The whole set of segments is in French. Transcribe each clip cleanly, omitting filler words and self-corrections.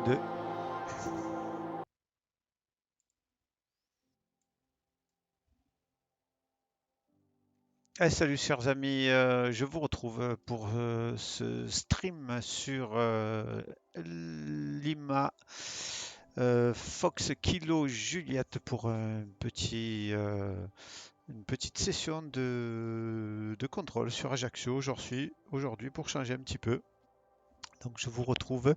2. Salut chers amis, je vous retrouve pour ce stream sur Lima Fox Kilo Juliette pour une petite session de contrôle sur Ajaccio aujourd'hui pour changer un petit peu. Donc je vous retrouve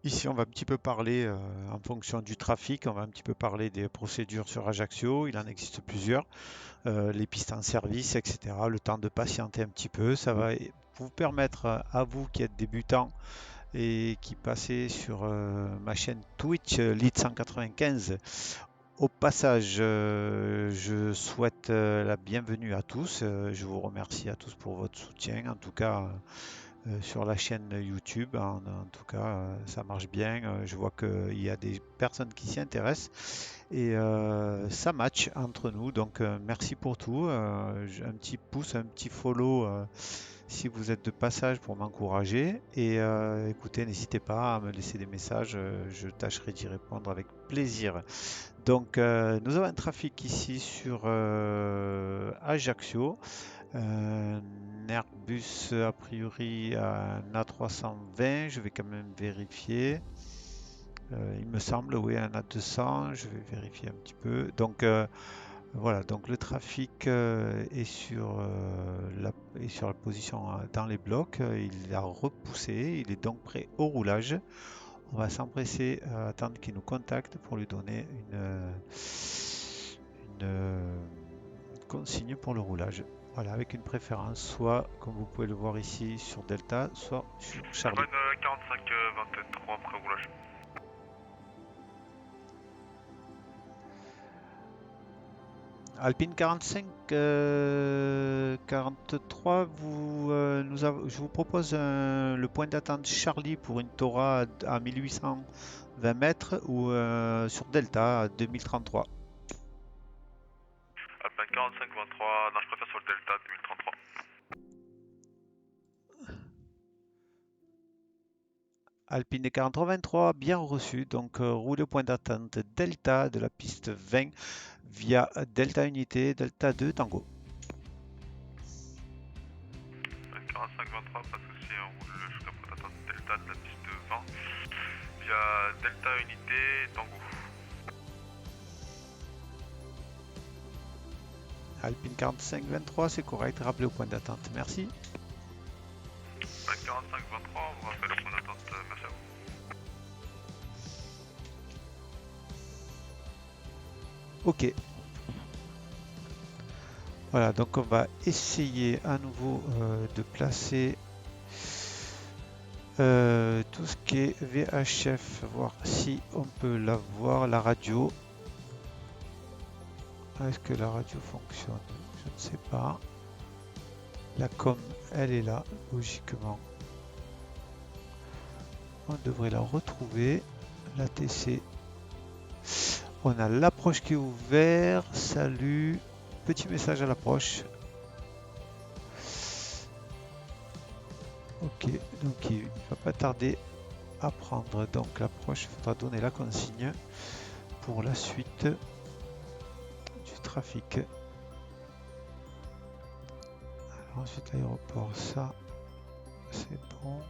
ici, on va un petit peu parler en fonction du trafic, on va un petit peu parler des procédures sur Ajaccio, il en existe plusieurs, les pistes en service, etc. Le temps de patienter un petit peu, ça va vous permettre à vous qui êtes débutants et qui passez sur ma chaîne Twitch Lead 195. Au passage, je souhaite la bienvenue à tous. Je vous remercie à tous pour votre soutien. En tout cas, sur la chaîne YouTube. En tout cas, ça marche bien. Je vois qu'il y a des personnes qui s'y intéressent et ça match entre nous. Donc, merci pour tout. Un petit pouce, un petit follow si vous êtes de passage pour m'encourager. Et écoutez, n'hésitez pas à me laisser des messages. Je tâcherai d'y répondre avec plaisir. Donc, nous avons un trafic ici sur Ajaccio. Un Airbus a priori un A320, je vais quand même vérifier. Il me semble, oui, un A200, je vais vérifier un petit peu. Donc voilà, donc le trafic est sur la position dans les blocs. Il a repoussé, il est donc prêt au roulage. On va s'empresser à attendre qu'il nous contacte pour lui donner une consigne pour le roulage. Voilà, avec une préférence, soit comme vous pouvez le voir ici sur Delta, soit sur Charlie. Bonne 45-23 pré-roulage. Alpine 45 43, je vous propose le point d'attente Charlie pour une Tora à 1820 mètres ou sur Delta à 2033. Alpine 45-23, non, je préfère sur le Delta 2033. Alpine 4323, bien reçu. Donc, roulez au point d'attente Delta de la piste 20 via Delta Unité, Delta 2 Tango. 45-23, pas de souci, on roule jusqu'à point d'attente Delta de la piste 20 via Delta Unité Tango. Alpine 4523, c'est correct. Rappelez au point d'attente. Merci. Alpine 45-23, on vous rappelle le point d'attente, merci à vous. Ok. Voilà, donc on va essayer à nouveau de placer tout ce qui est VHF, voir si on peut la voir, la radio. Est-ce que la radio fonctionne? Je ne sais pas. La com, elle est là, logiquement. On devrait la retrouver. La TC. On a l'approche qui est ouverte. Salut. Petit message à l'approche. Ok, donc il ne va pas tarder à prendre donc l'approche. Il faudra donner la consigne pour la suite du trafic. Alors ensuite l'aéroport, ça c'est bon.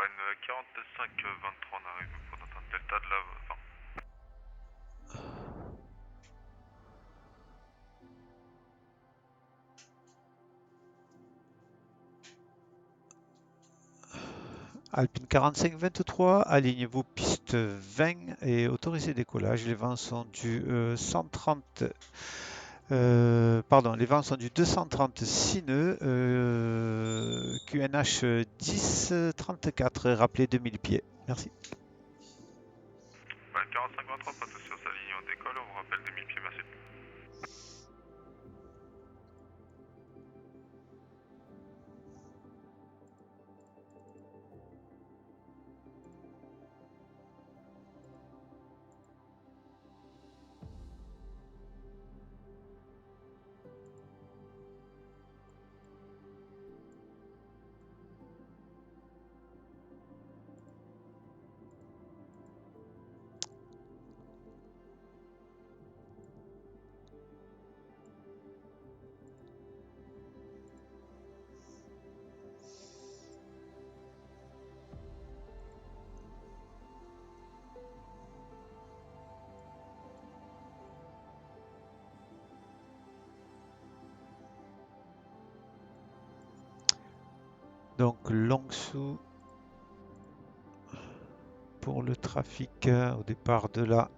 Alpine 45-23, on arrive au point d'attente Delta de la 20. Alpine 45-23, alignez-vous piste 20 et autorisez décollage. Les vents sont du 130 Pardon, les vents sont du 236 nœuds, QNH 1034, rappelé 2000 pieds. Merci. 40-53, pas de soucis, on s'aligne, on décolle, on vous rappelle 2000 pieds, merci. Donc Longshu pour le trafic au départ de la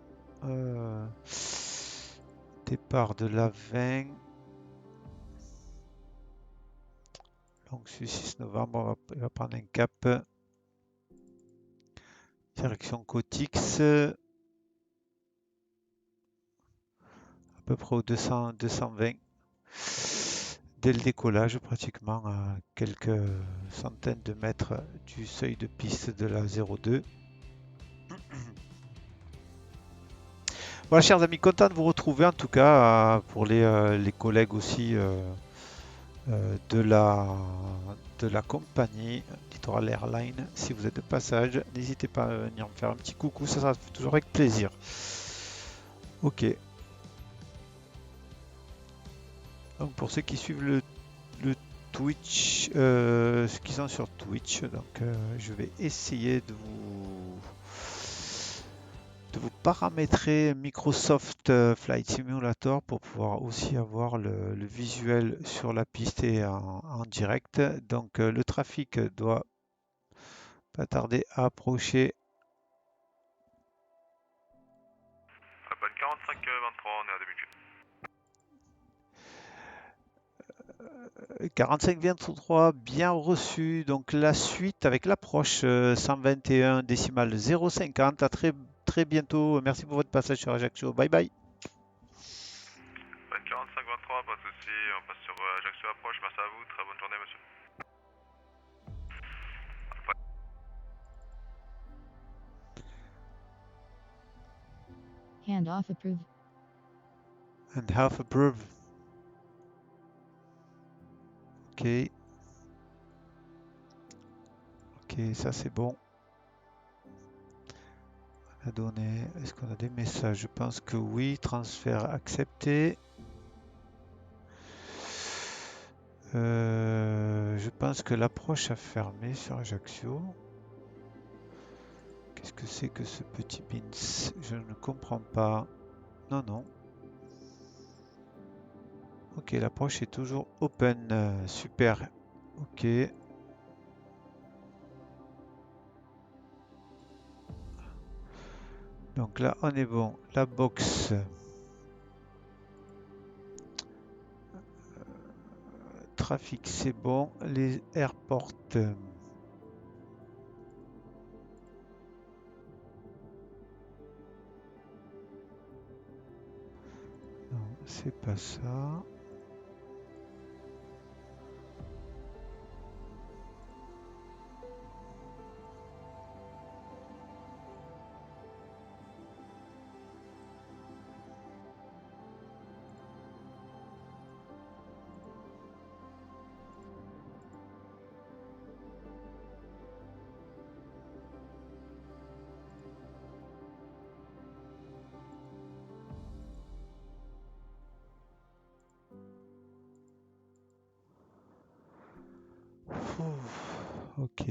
20. Longshu 6 novembre, il va prendre un cap direction Cotix, à peu près au 220. Dès le décollage, pratiquement à quelques centaines de mètres du seuil de piste de la 02. Voilà, chers amis, content de vous retrouver en tout cas pour les collègues aussi de la compagnie Littoral Airlines. Si vous êtes de passage, n'hésitez pas à venir me faire un petit coucou, ça sera toujours avec plaisir. Ok. Donc pour ceux qui suivent le Twitch, ceux qui sont sur Twitch, donc je vais essayer de vous paramétrer Microsoft Flight Simulator pour pouvoir aussi avoir le visuel sur la piste et en direct. Donc le trafic doit pas tarder à approcher. Appel 45-23, on est à 2000 pieds. 45-23, bien reçu. Donc la suite avec l'approche 121 décimale 050. À très, très bientôt. Merci pour votre passage sur Ajaccio. Bye bye. Appel 45-23, pas de soucis, on passe sur Ajaccio approche, merci à vous, très bonne journée monsieur. Handoff approved. And half approved. Ok. Ok, ça c'est bon. La donnée. Est-ce qu'on a des messages? Je pense que oui. Transfert accepté. Je pense que l'approche a fermé sur Ajaccio. Qu'est-ce que c'est que ce petit bins? Je ne comprends pas. Non, non. Ok, l'approche est toujours open. Super. Ok. Donc là, on est bon. La box. Trafic, c'est bon. Les airports. Non, c'est pas ça. Ok.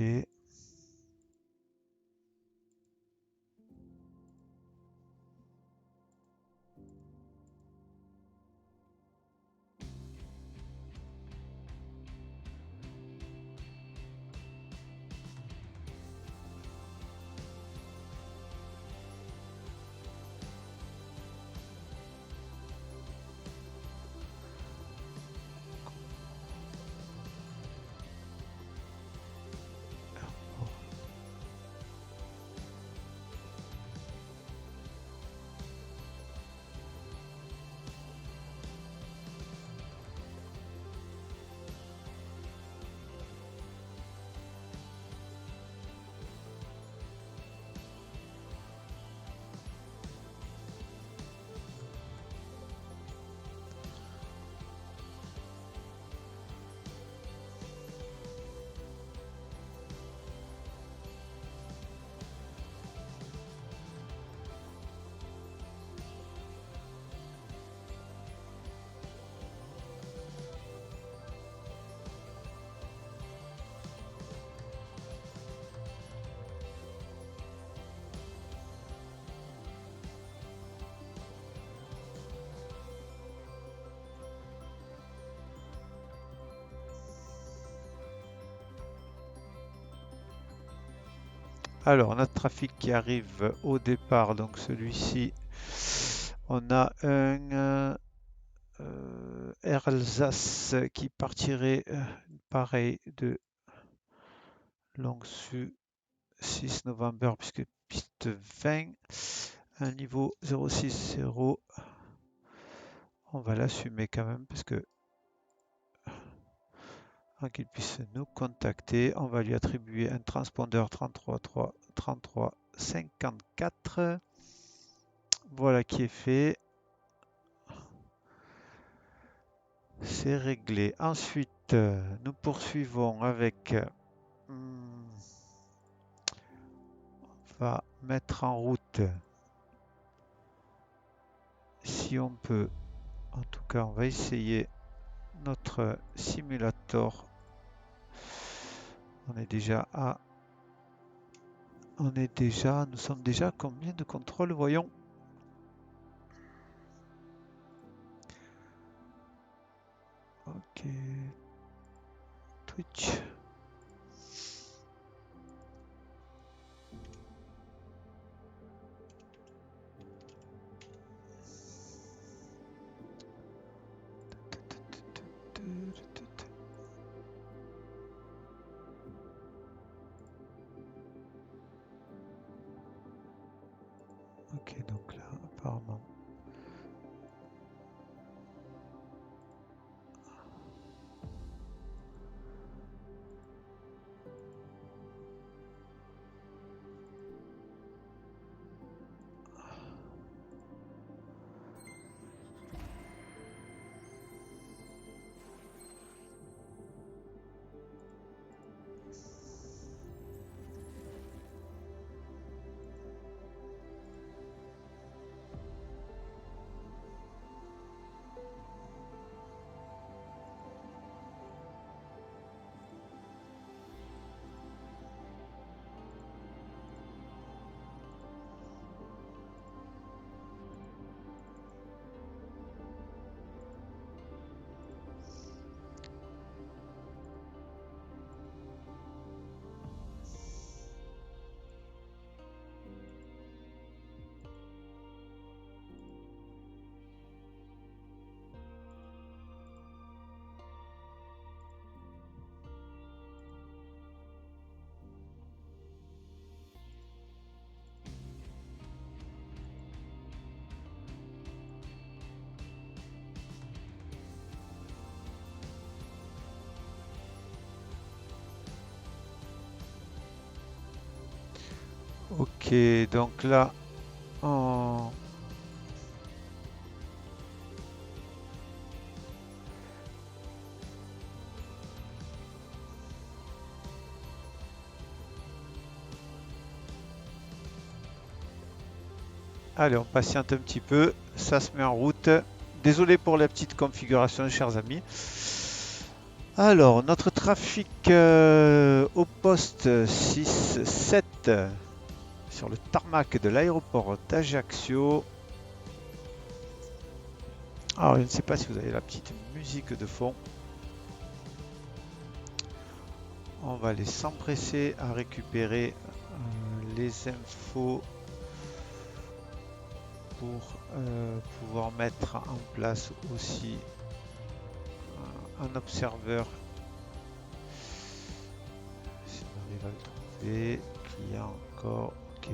Alors, notre trafic qui arrive au départ, donc celui-ci, on a un Air Alsace qui partirait pareil de Languedoc 6 novembre puisque piste 20, un niveau 060. On va l'assumer quand même parce que avant qu'il puisse nous contacter, on va lui attribuer un transpondeur 33 Voilà qui est fait. C'est réglé. Ensuite, nous poursuivons avec. On va mettre en route, si on peut. En tout cas, on va essayer notre simulator. On est déjà à. Nous sommes déjà à combien de contrôles, voyons. Ok. Twitch. Ok, donc là, apparemment. Ok, donc là, on... Allez, on patiente un petit peu, ça se met en route. Désolé pour la petite configuration, chers amis. Alors, notre trafic au poste 6-7 sur le tarmac de l'aéroport d'Ajaccio. Alors, je ne sais pas si vous avez la petite musique de fond. On va aller s'empresser à récupérer les infos pour pouvoir mettre en place aussi un observeur. Si on arrive à le trouver, client encore, ok.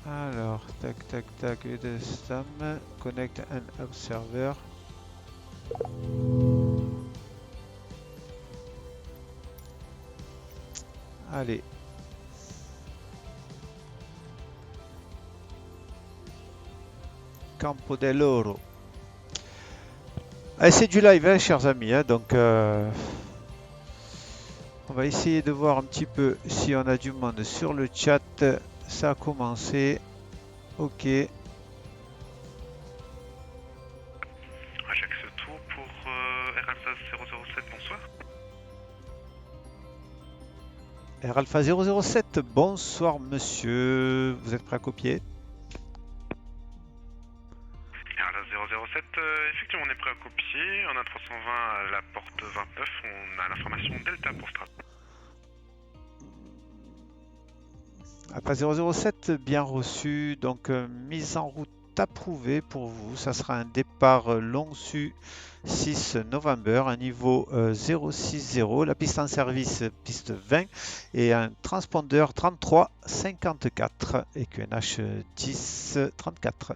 Alors, tac, tac, tac, UDSM, connect an observer. Allez. Campo dell'Oro. Allez, c'est du live, hein, chers amis, hein, donc on va essayer de voir un petit peu si on a du monde sur le chat. Ça a commencé. Ok. Ajaccio Tour pour Air Air Alpha 007, bonsoir monsieur, vous êtes prêt à copier? Alors là, 007, effectivement, on est prêt à copier. On a 320 à la porte 29. On a l'information Delta pour Strat. Alpha 007, bien reçu. Donc, mise en route approuvée pour vous. Ça sera un départ long su 6 novembre, un niveau 060. La piste en service, piste 20. Et un transpondeur 3354 et QNH 1034.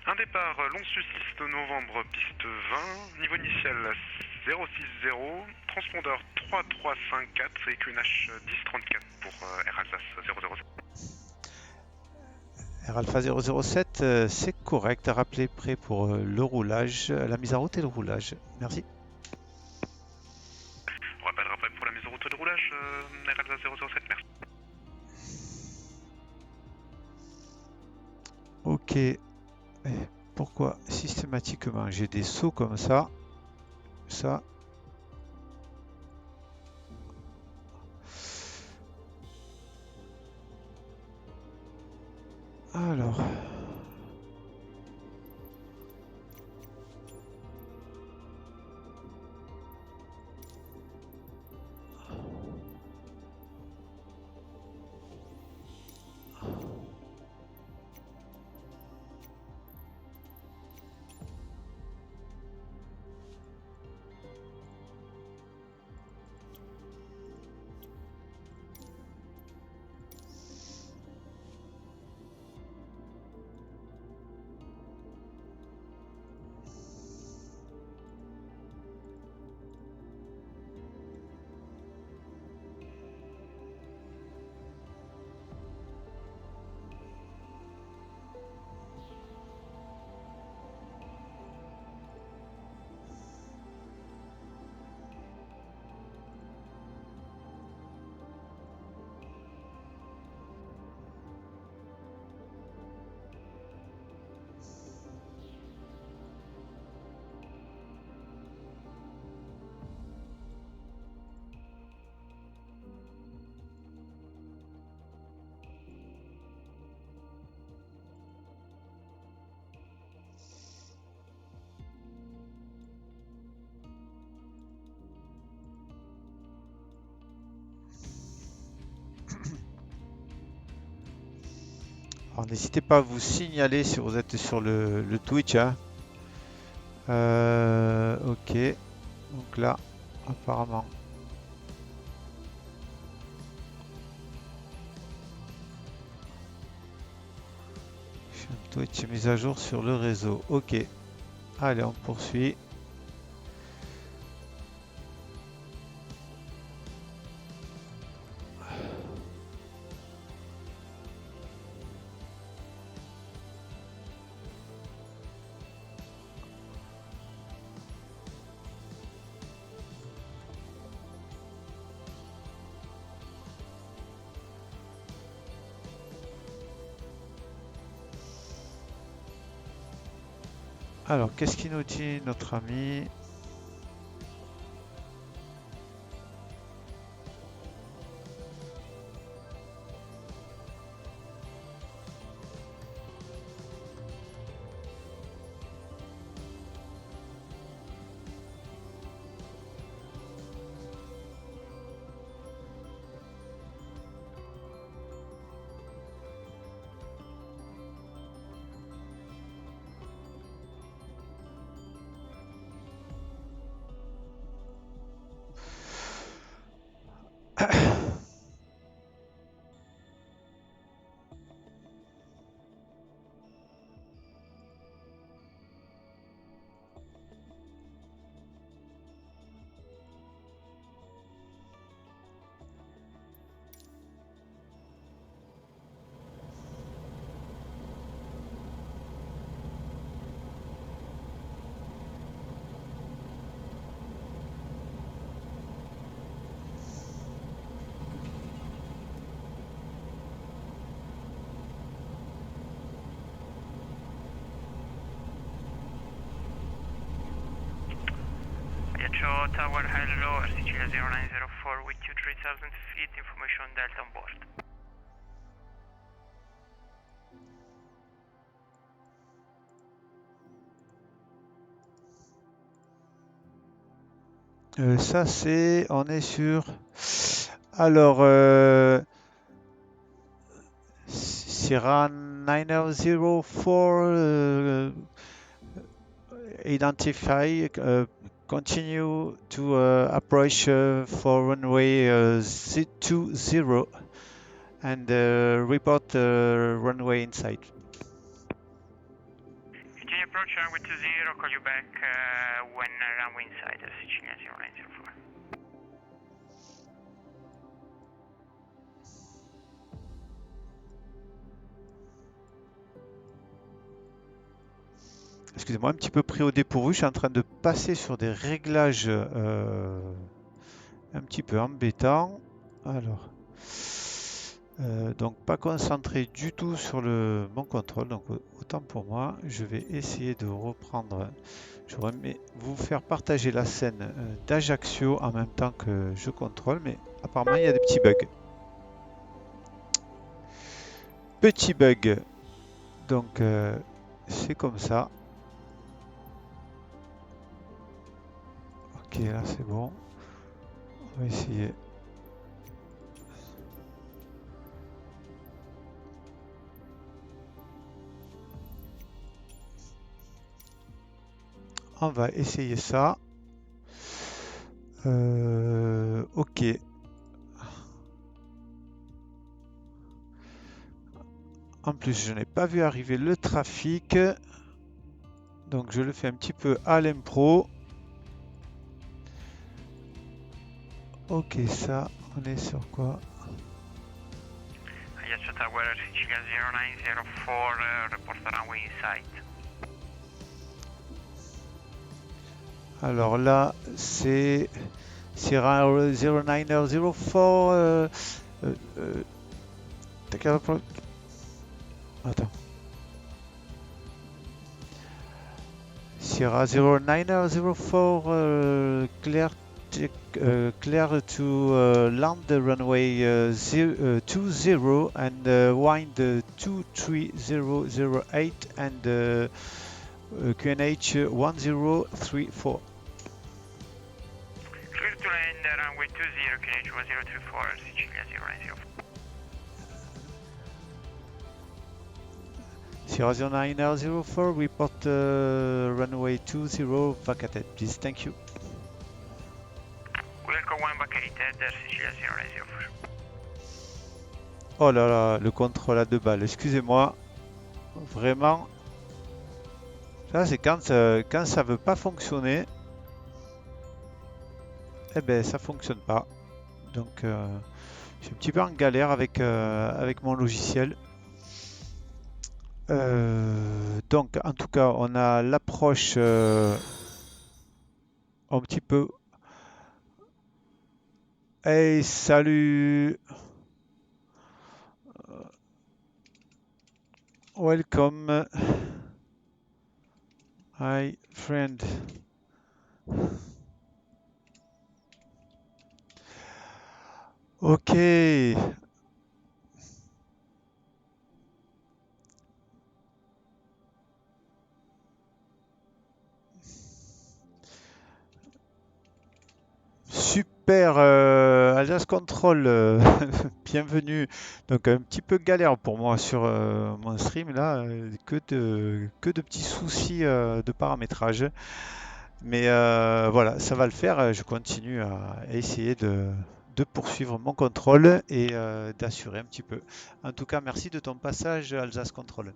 Un départ long su 6 novembre, piste 20. Niveau initial 060. Transpondeur 3354 et QNH 1034 pour Air Alsace 007. Air Alpha 007, c'est correct. Rappelez prêt pour le roulage, la mise en route et le roulage. Merci. On rappellera après pour la mise en route de roulage, Air Alsace 007, merci. Ok. Pourquoi systématiquement j'ai des sauts comme ça? Ça. Alors. Alors, n'hésitez pas à vous signaler si vous êtes sur le Twitch, hein. Ok. Donc là, apparemment. Twitch est mise à jour sur le réseau. Ok. Allez, on poursuit. Alors, qu'est-ce qu'il nous dit, notre ami? Tower hello, Air Sicilia 0904 with you 3000 feet, information Delta on board. Ça c'est, on est sur. Alors, Sierra 9004, identify, continue to approach for runway 20 and report runway inside. Continue approach runway 20, call you back when runway inside Air Sicilia 0904. Excusez-moi, un petit peu pris au dépourvu, je suis en train de passer sur des réglages un petit peu embêtants. Alors, donc pas concentré du tout sur mon contrôle, donc autant pour moi, je vais essayer de reprendre. J'aurais aimé vous faire partager la scène d'Ajaccio en même temps que je contrôle, mais apparemment il y a des petits bugs. Petit bug, donc c'est comme ça. Ok, là c'est bon. On va essayer. On va essayer ça. Ok. En plus, je n'ai pas vu arriver le trafic. Donc je le fais un petit peu à l'impro. Ok, ça, on est sur quoi? Ajaccio Tower Air Sicilia 0904, report runway inside. Alors là, c'est Sierra 0904. Attends. Sierra 0904, clear to land the runway 20 and wind 2308 and QNH 1034. Clear to land runway 20, QNH 1034, Air Sicilia 0904. Sierra 0904, report runway 20 vacated, please. Thank you. Welcome 1 vacated, Air Sicilia 0904. Oh là là, le contrôle à 2 balles, excusez-moi. Vraiment. Ça, c'est quand ça veut pas fonctionner. Eh ben, ça fonctionne pas. Donc, je suis un petit peu en galère avec mon logiciel. Donc, en tout cas, on a l'approche un petit peu. Hey, salut! Welcome. Hi, friend. Ok. Super, Alsace Control, bienvenue. Donc un petit peu galère pour moi sur mon stream là, que de petits soucis de paramétrage. Mais voilà, ça va le faire. Je continue à essayer de poursuivre mon contrôle et d'assurer un petit peu. En tout cas, merci de ton passage, Alsace Control.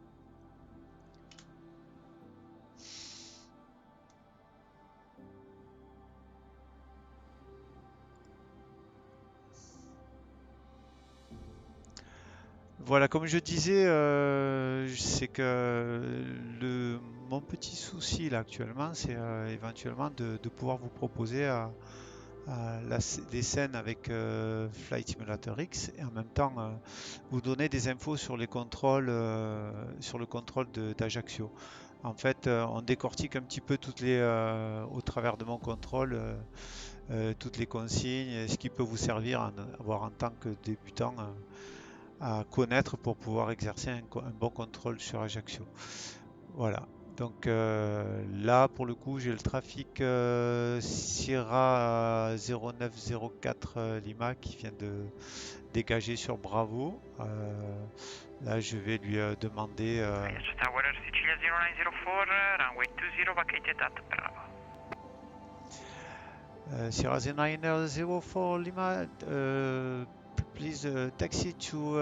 Voilà, comme je disais, c'est que mon petit souci là actuellement, c'est éventuellement de pouvoir vous proposer des scènes avec Flight Simulator X et en même temps vous donner des infos sur les contrôles, sur le contrôle d'Ajaccio. En fait, on décortique un petit peu au travers de mon contrôle toutes les consignes, et ce qui peut vous servir avoir en tant que débutant à connaître pour pouvoir exercer un bon contrôle sur Ajaccio. Voilà. Donc là, pour le coup, j'ai le trafic Sierra 0904 Lima qui vient de dégager sur Bravo. Là, je vais lui demander. Airbus Tower Sicilia 0904, runway 20 vacated at Bravo. Sierra 0904 Lima, please taxi to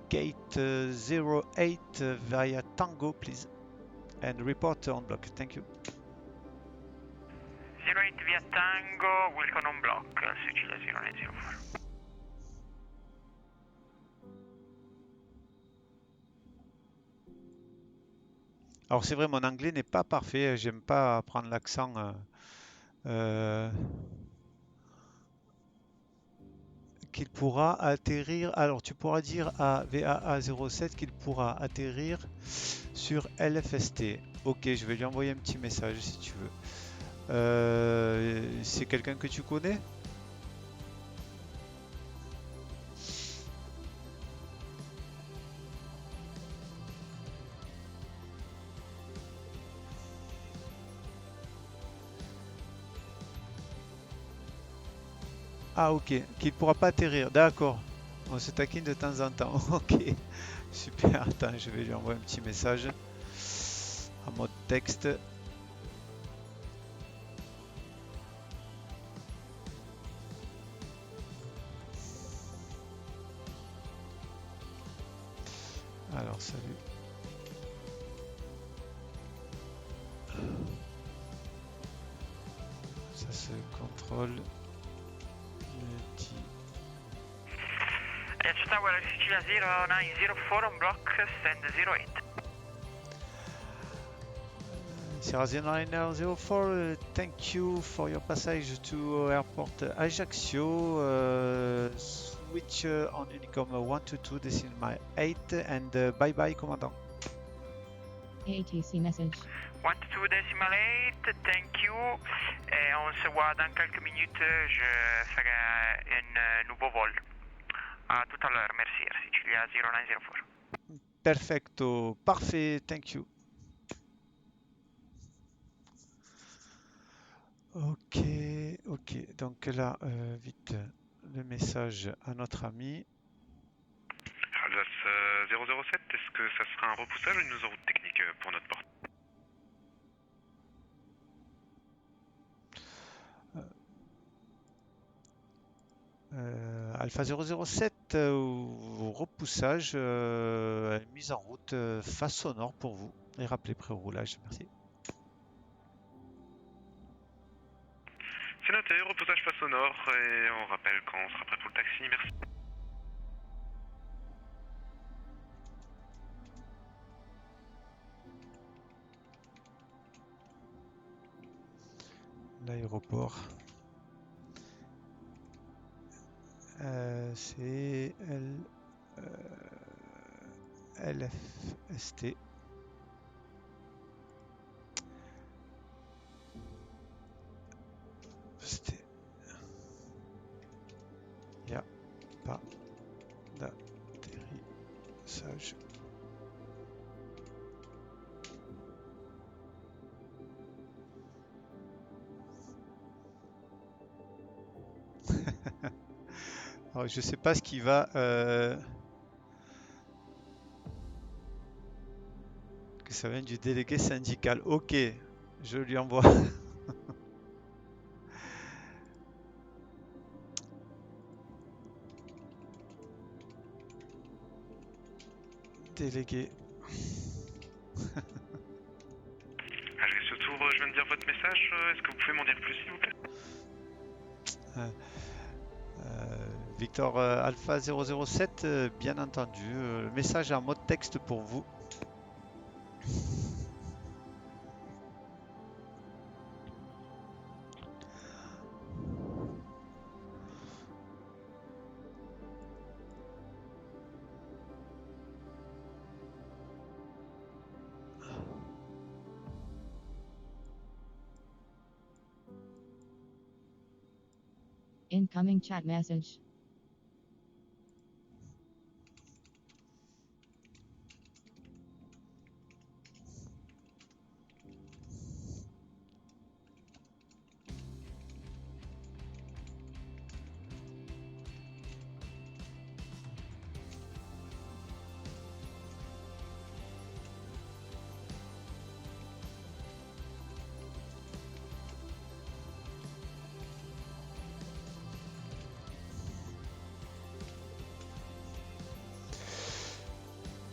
gate 08 via Tango, please, and report on block. Thank you. 08 via Tango, Wilcon on block, Sicilia 0904. Alors c'est vrai, mon anglais n'est pas parfait. J'aime pas prendre l'accent. Euh, qu'il pourra atterrir. Alors tu pourras dire à VAA07 qu'il pourra atterrir sur LFST. Ok, je vais lui envoyer un petit message si tu veux. C'est quelqu'un que tu connais? Ah ok, qu'il pourra pas atterrir. D'accord. On se taquine de temps en temps. Ok, super. Attends, je vais lui envoyer un petit message en mode texte. Alors, salut. Ça se contrôle. Airbus Tower Sicilia 0904 on block, send 08. Sierra 0904, thank you for your passage to airport Ajaccio. Switch on Unicom 122 decimal 8 and bye bye, commandant. ATC message. 122 decimal 8, thank you. Et on se voit dans quelques minutes, je ferai un nouveau vol. À tout à l'heure, merci, Air Sicilia 0904. Perfecto, parfait, thank you. Ok, ok, donc là, vite, le message à notre ami. Alsace 007, est-ce que ça sera un repoussage ou une mise en route technique pour notre porte? Alpha 007, repoussage, mise en route face au nord pour vous. Et rappelez pré-roulage, merci. C'est noté, repoussage face au nord et on rappelle quand on sera prêt pour le taxi, merci. L'aéroport. C'est LFST. Il n'y a pas d'atterrissage. Alors, je sais pas ce qui va. Que ça vient du délégué syndical. Ok, je lui envoie. Délégué. Allez, ce tour, je viens de dire votre message, est-ce que vous pouvez m'en dire plus s'il vous plaît? Victor Alpha 007, bien entendu. Message en mode texte pour vous. Incoming chat message.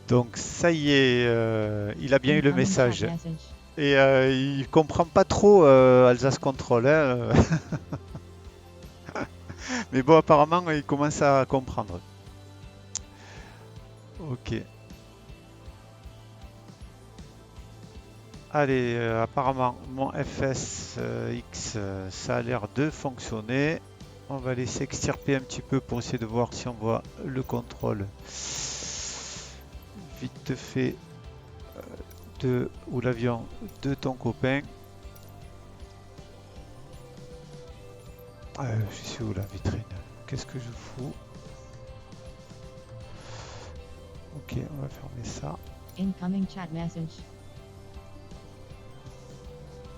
Donc ça y est, il a bien eu le Incoming chat message. message. Et il comprend pas trop Alsace Control, hein. Mais bon, apparemment, il commence à comprendre. Ok. Allez, apparemment, mon FSX, ça a l'air de fonctionner. On va laisser extirper un petit peu pour essayer de voir si on voit le contrôle. Vite fait ou l'avion de ton copain. Je suis où la vitrine? Qu'est-ce que je fous? Ok, on va fermer ça. Incoming chat message.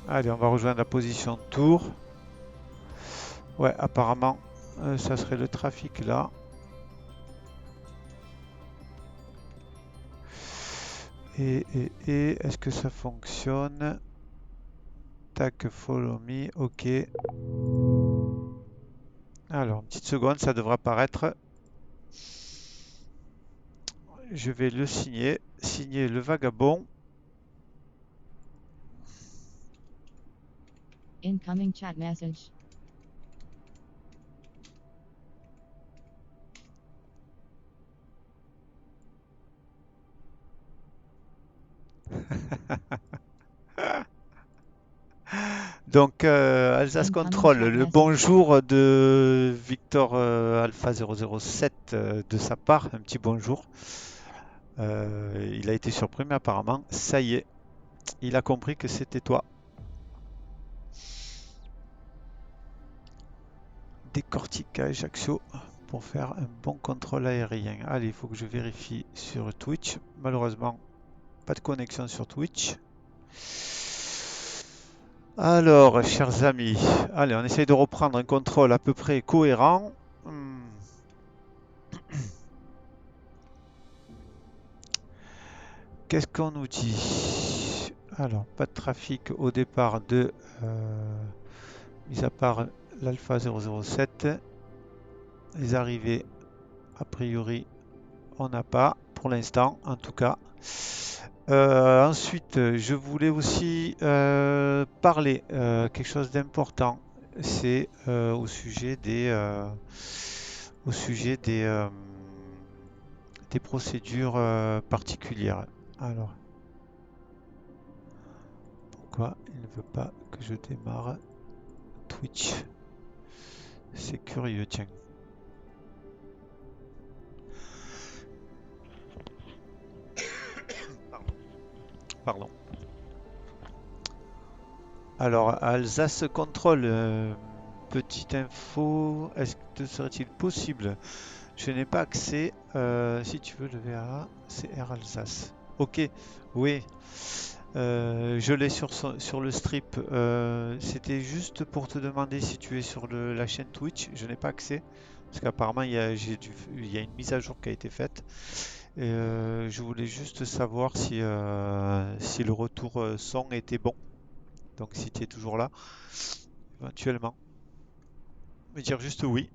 Allez, on va rejoindre la position de tour. Ouais, apparemment, ça serait le trafic là. Et est-ce que ça fonctionne? Tac, follow me, ok. Alors, une petite seconde, ça devrait apparaître. Je vais le signer. Signer le vagabond. Incoming chat message. Donc, Alsace Incoming Control, chat le message. bonjour de Victor Alpha 007 de sa part, un petit bonjour. Il a été surpris, mais apparemment, ça y est, il a compris que c'était toi. Décortiquage axiaux pour faire un bon contrôle aérien. Allez, il faut que je vérifie sur Twitch. Malheureusement, pas de connexion sur Twitch. Alors, chers amis, allez, on essaye de reprendre un contrôle à peu près cohérent. Qu'est-ce qu'on nous dit? Alors, pas de trafic au départ de, mis à part l'Alpha 007. Les arrivées, a priori, on n'a pas, pour l'instant, en tout cas. Ensuite, je voulais aussi parler quelque chose d'important. C'est au sujet des procédures particulières. Alors, pourquoi il ne veut pas que je démarre Twitch? C'est curieux, tiens. Pardon. Alors, Alsace Control, petite info, est-ce que serait-il possible? Je n'ai pas accès, si tu veux le VAA, c'est Air Alsace. Ok, oui, je l'ai sur le strip. C'était juste pour te demander si tu es sur la chaîne Twitch, je n'ai pas accès, parce qu'apparemment il y a une mise à jour qui a été faite. Et je voulais juste savoir si le retour son était bon. Donc si tu es toujours là, éventuellement, me dire juste oui.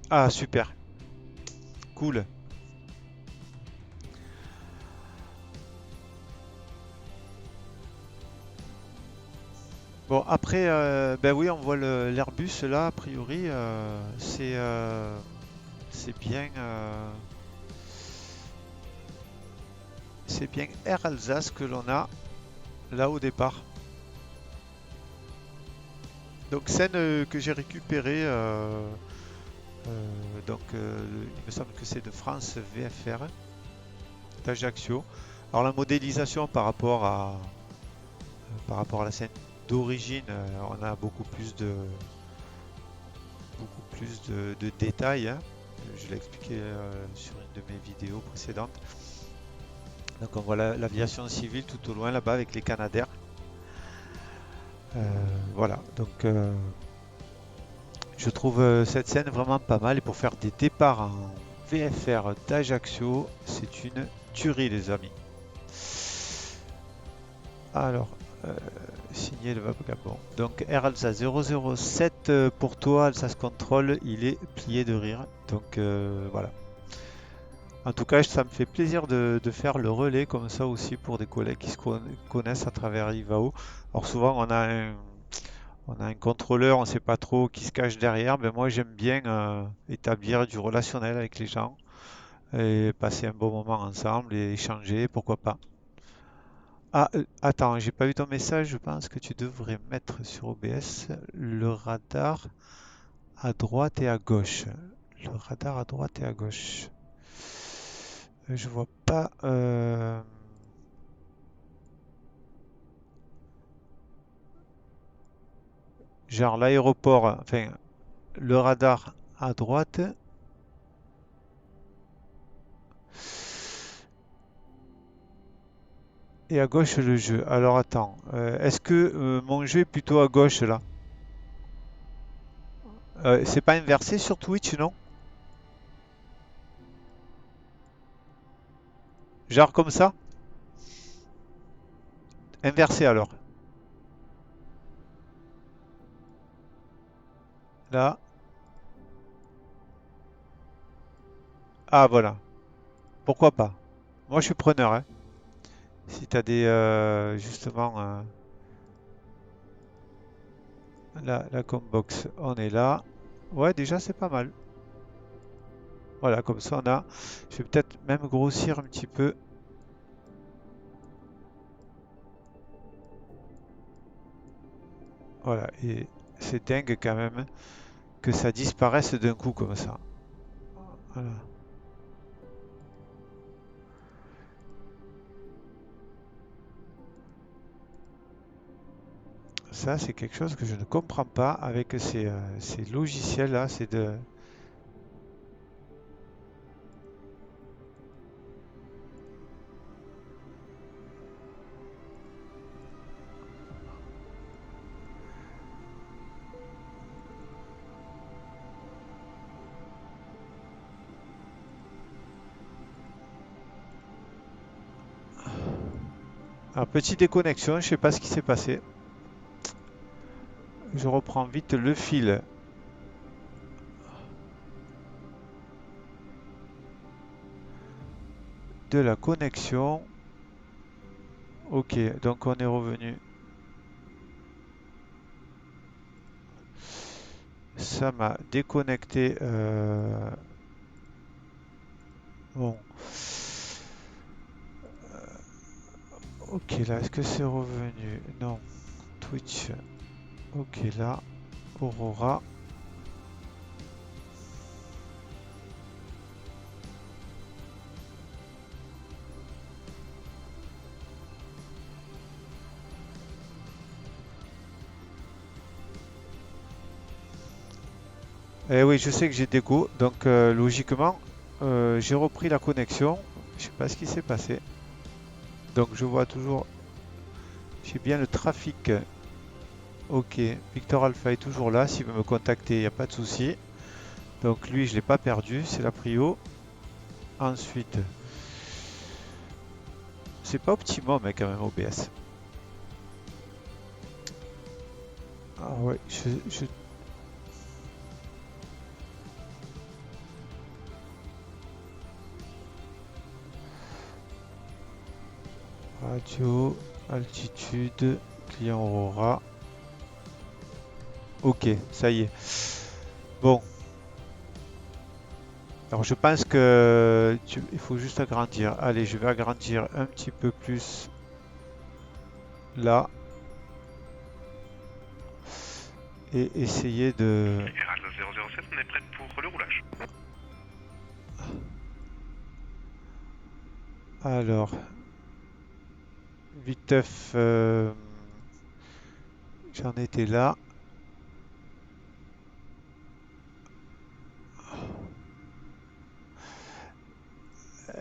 Ah, super, cool. Bon, après, ben oui, on voit l'Airbus là, a priori, c'est bien, c'est bien Air Alsace que l'on a là au départ. Donc scène que j'ai récupérée, donc il me semble que c'est de France VFR d'Ajaccio. Alors la modélisation par rapport à la scène d'origine, on a beaucoup plus de détails, hein. Je l'ai expliqué sur une de mes vidéos précédentes. Donc on voit l'aviation civile tout au loin là-bas avec les Canadair. Voilà, donc je trouve cette scène vraiment pas mal. Et pour faire des départs en VFR d'Ajaccio, c'est une tuerie, les amis. Alors, signé le Vagabond. Donc Air Alsace 007 pour toi, Alsace Control, il est plié de rire. Donc voilà. En tout cas, ça me fait plaisir de faire le relais comme ça aussi pour des collègues qui se connaissent à travers Ivao. Alors souvent, on a un contrôleur, on ne sait pas trop qui se cache derrière, mais moi j'aime bien établir du relationnel avec les gens et passer un bon moment ensemble et échanger, pourquoi pas. Ah, attends, j'ai pas vu ton message, je pense que tu devrais mettre sur OBS le radar à droite et à gauche. Le radar à droite et à gauche. Je vois pas. Genre l'aéroport, enfin le radar à droite et à gauche le jeu. Alors attends, est-ce que mon jeu est plutôt à gauche là? C'est pas inversé sur Twitch, non? Genre comme ça? Inversé alors. Là. Ah voilà. Pourquoi pas? Moi je suis preneur, hein. Si t'as des justement la combox, on est là. Ouais, déjà c'est pas mal. Voilà, comme ça on a. Je vais peut-être même grossir un petit peu. Voilà, et c'est dingue quand même que ça disparaisse d'un coup comme ça. Voilà. Ça, c'est quelque chose que je ne comprends pas avec ces logiciels-là. C'est de. Alors, petite déconnexion, je sais pas ce qui s'est passé. Je reprends vite le fil de la connexion. Ok, donc on est revenu. Ça m'a déconnecté. Bon. Ok, là, est-ce que c'est revenu? Non. Twitch. Ok, là. Aurora. Eh oui, je sais que j'ai déco, donc logiquement, j'ai repris la connexion. Je sais pas ce qui s'est passé. Donc je vois toujours, j'ai bien le trafic. Ok, Victor Alpha est toujours là. S'il veut me contacter, il n'y a pas de souci. Donc lui, je l'ai pas perdu, c'est la prio. Ensuite, c'est pas optimum mais quand même OBS. Ah ouais, radio, altitude, client Aurora. Ok, ça y est. Bon, alors je pense que il faut juste agrandir. Allez, je vais agrandir un petit peu plus là et essayer de. Herald 007, on est prêt pour le roulage. Alors, Viteuf, j'en étais là.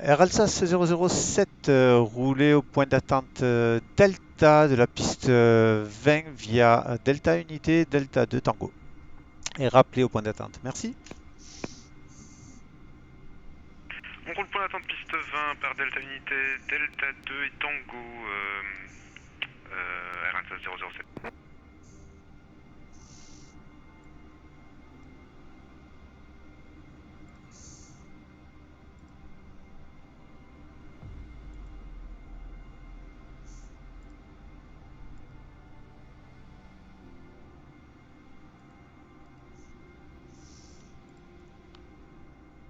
Air Alsace 007, roulé au point d'attente Delta de la piste 20 via Delta Unité, Delta 2 Tango. Et rappelé au point d'attente. Merci. On roule point d'attente piste 20 par Delta Unité, Delta 2 et Tango, R1 007.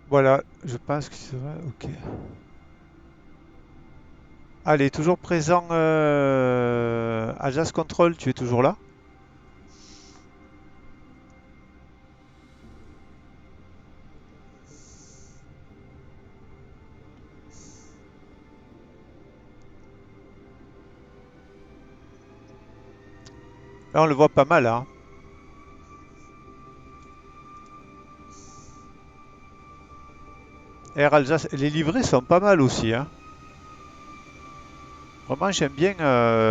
Voilà, je pense que c'est vrai. Ok. Allez, toujours présent. Alsace Control, tu es toujours là? Là, on le voit pas mal, hein. Air Alsace, les livrets sont pas mal aussi, hein. Vraiment, j'aime bien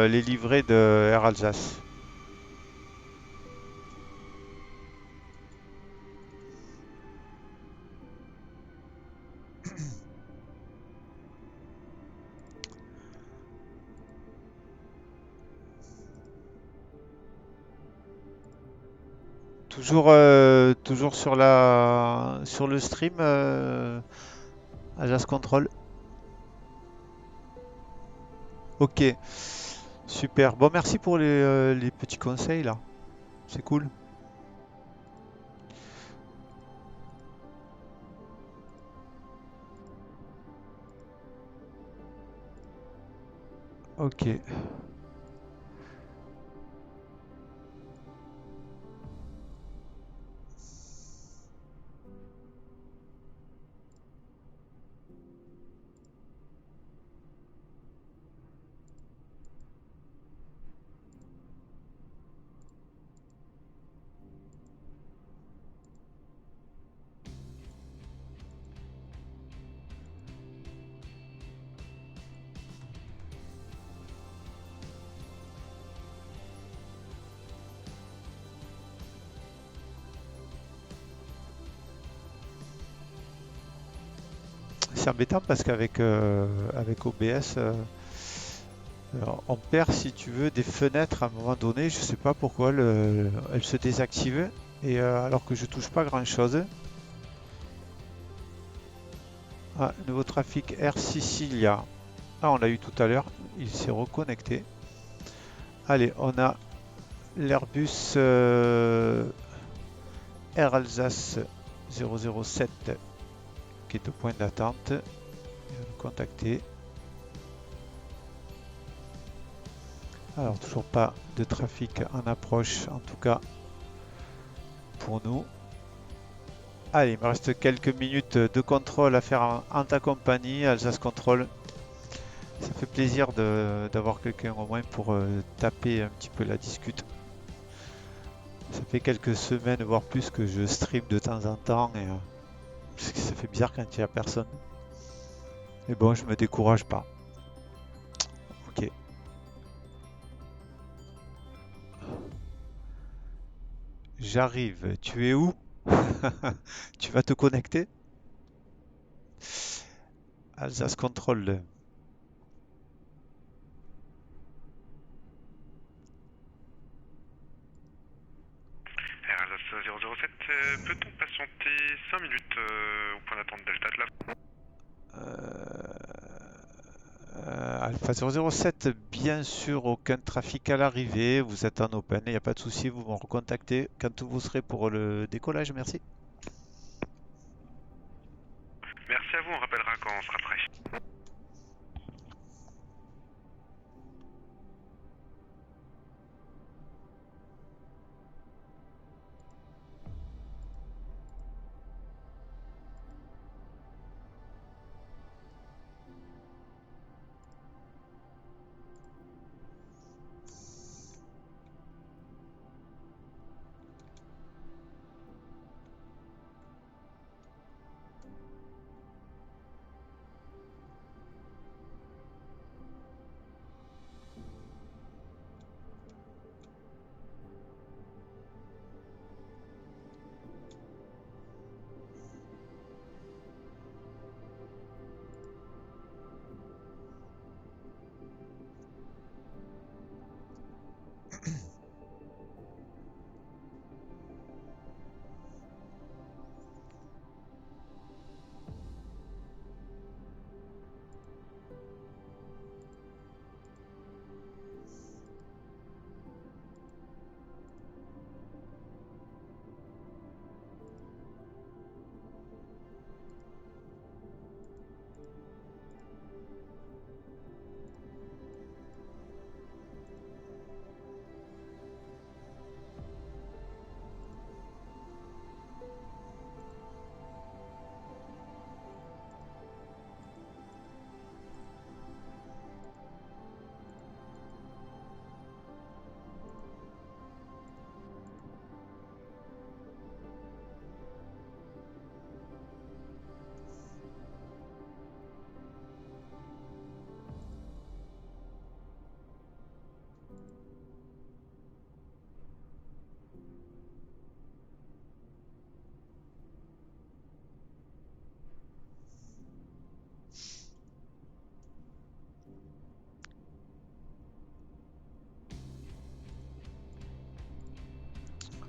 les livrets de Air Alsace. Toujours sur le stream, Alsace Control. Ok, super. Bon, merci pour les petits conseils là. C'est cool. Ok. C'est embêtant parce qu'avec avec OBS, on perd, si tu veux, des fenêtres à un moment donné. Je sais pas pourquoi elles se désactivent et alors que je touche pas grand-chose. Ah, nouveau trafic Air Sicilia. Ah, on l'a eu tout à l'heure. Il s'est reconnecté. Allez, on a l'Airbus Air Alsace 007 qui est au point d'attente. Il va nous contacter. Alors, toujours pas de trafic en approche, en tout cas pour nous. Allez, il me reste quelques minutes de contrôle à faire en ta compagnie, Alsace Control. Ça fait plaisir d'avoir quelqu'un au moins pour taper un petit peu la discute. Ça fait quelques semaines, voire plus, que je stream de temps en temps et ça fait bizarre quand il n'y a personne. Mais bon, je me décourage pas. Ok. J'arrive. Tu es où? Tu vas te connecter? Alsace Control. Air Alsace 007, peut-on patienter 5 minutes au point d'attente Delta de la... Alpha 007, bien sûr, aucun trafic à l'arrivée. Vous êtes en open, il n'y a pas de souci. Vous me recontactez quand vous serez pour le décollage. Merci. Merci à vous, on rappellera quand on sera prêt.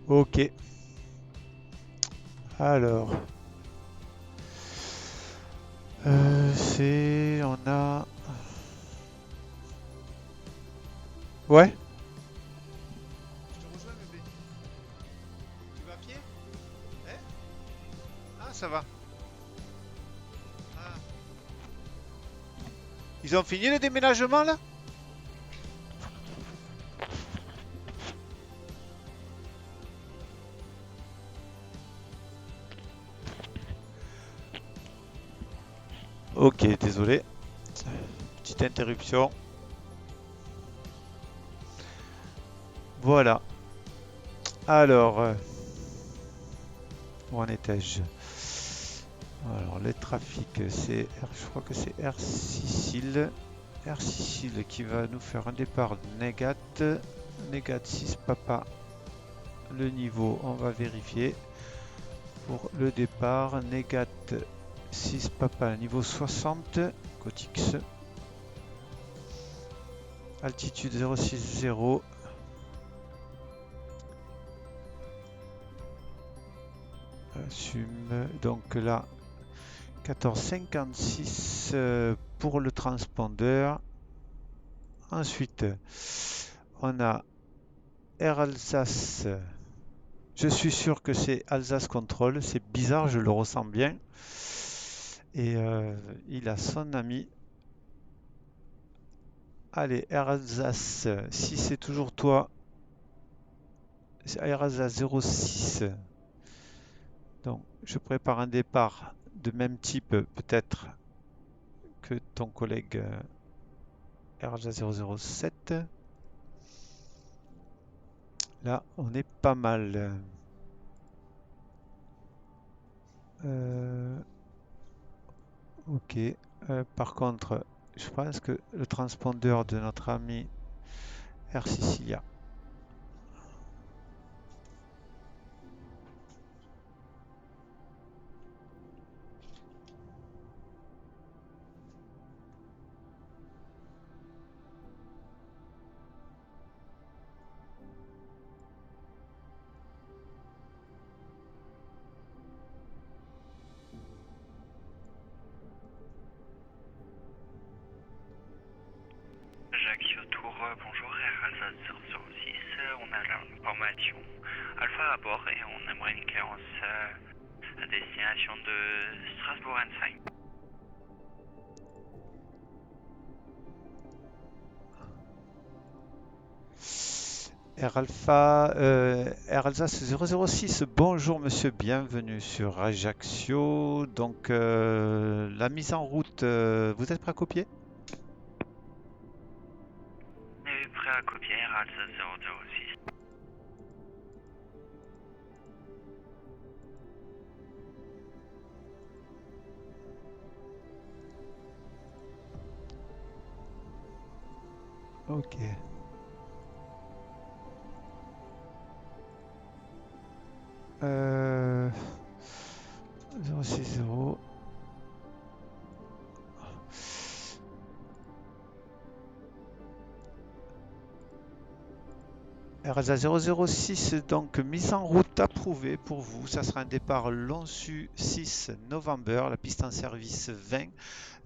Ok. Alors, on a. Ouais. Je te rejoins, bébé. Tu vas à pied? Hein? Ah, ça va. Ah. Ils ont fini le déménagement là? Ok, désolé. Petite interruption. Voilà. Alors, où en étais-je? Alors, le trafic, c'est je crois que c'est Air Sicile. Air Sicile qui va nous faire un départ Négat. Négat 6 Papa. Le niveau, on va vérifier. Pour le départ, Négat 6 Papa, niveau 60. Cotix. Altitude 060. Assume. Donc là, 14,56 pour le transpondeur. Ensuite, on a Air Alsace. Je suis sûr que c'est Alsace Control. C'est bizarre, je le ressens bien. Et il a son ami. Allez, Air Alsace, si c'est toujours toi, c'est Air Alsace 06. Donc, je prépare un départ de même type, peut-être, que ton collègue Air Alsace 007. Là, on est pas mal. Ok. Par contre, je pense que le transpondeur de notre ami Air Sicilia. Ajaccio Tour, bonjour, Air Alsace 006, on a l'information Alpha à bord et on aimerait une clémence à destination de Strasbourg-Ensheim. Air Alpha, Air Alsace 006, bonjour monsieur, bienvenue sur Ajaccio. Donc la mise en route, vous êtes prêt à copier? Et prêt à copier Air Alsace 006. Ok. Euh, 060. RSA 006, donc mise en route approuvée pour vous. Ça sera un départ Lonsu 6 novembre, la piste en service 20,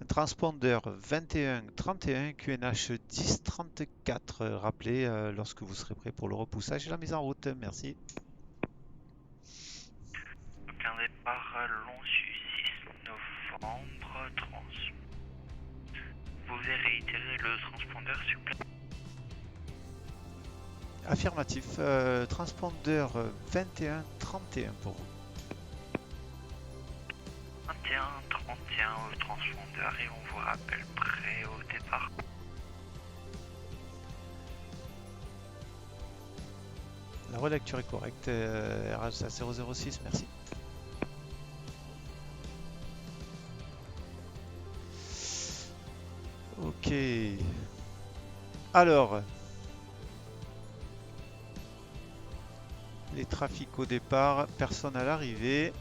un transpondeur 21-31, QNH 10-34. Rappelez lorsque vous serez prêt pour le repoussage et la mise en route. Merci. Donc un départ Lonsu 6 novembre, Vous pouvez réitérer le transpondeur s'il vous plaît? Affirmatif. Transpondeur 21-31 pour vous. 21-31 au transpondeur et on vous rappelle prêt au départ. La relecture est correcte. RHA 006, merci. Ok. Alors, les trafics au départ, personne à l'arrivée.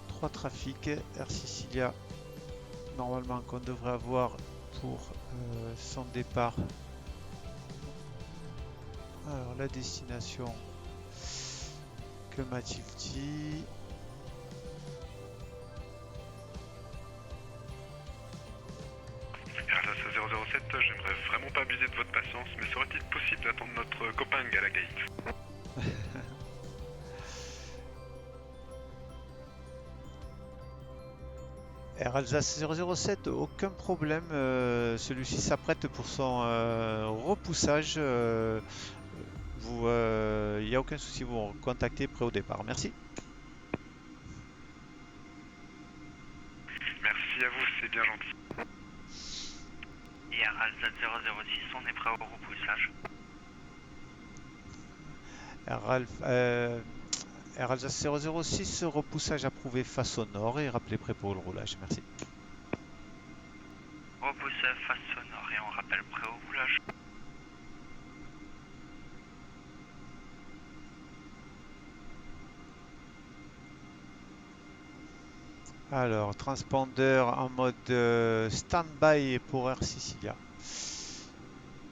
3 trafics, Air Sicilia, normalement qu'on devrait avoir pour son départ Alors la destination, que m'a-t-il dit? RSS 007, j'aimerais vraiment pas abuser de votre patience, mais serait-il possible d'attendre notre copain Galagate? Air Alsace 007, aucun problème. Celui-ci s'apprête pour son repoussage. Il n'y a aucun souci, vous contactez près au départ. Merci. Merci à vous, c'est bien gentil. Hier, Alsace 006, on est prêt au repoussage. Air Alsace 006, repoussage approuvé face au nord et rappelez prêt pour le roulage. Merci. Repoussage face au nord et on rappelle prêt au roulage. Alors, transpondeur en mode stand-by pour Air Sicilia.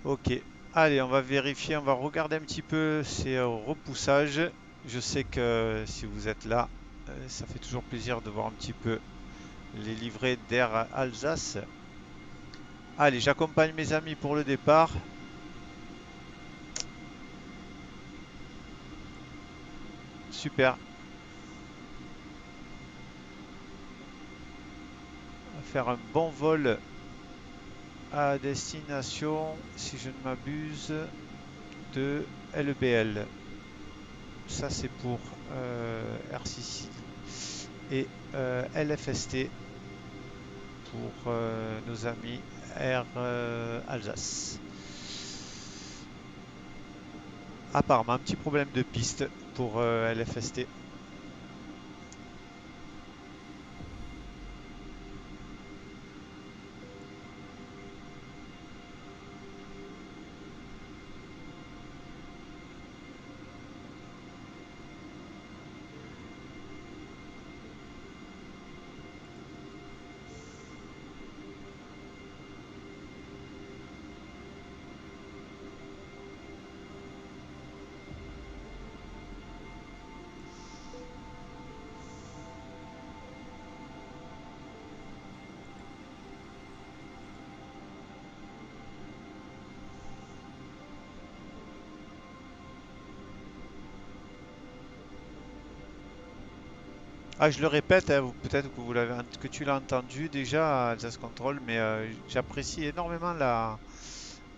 Ok. Allez, on va vérifier, on va regarder un petit peu ces repoussages. Je sais que si vous êtes là, ça fait toujours plaisir de voir un petit peu les livrets d'Air Alsace. Allez, j'accompagne mes amis pour le départ. Super. On va faire un bon vol à destination, si je ne m'abuse, de LBL. Ça, c'est pour Air Sicile. Et LFST pour nos amis Air Alsace. Apparemment, un petit problème de piste pour LFST. Ah, je le répète, hein, peut-être que que tu l'as entendu déjà, Alsace Control, mais j'apprécie énormément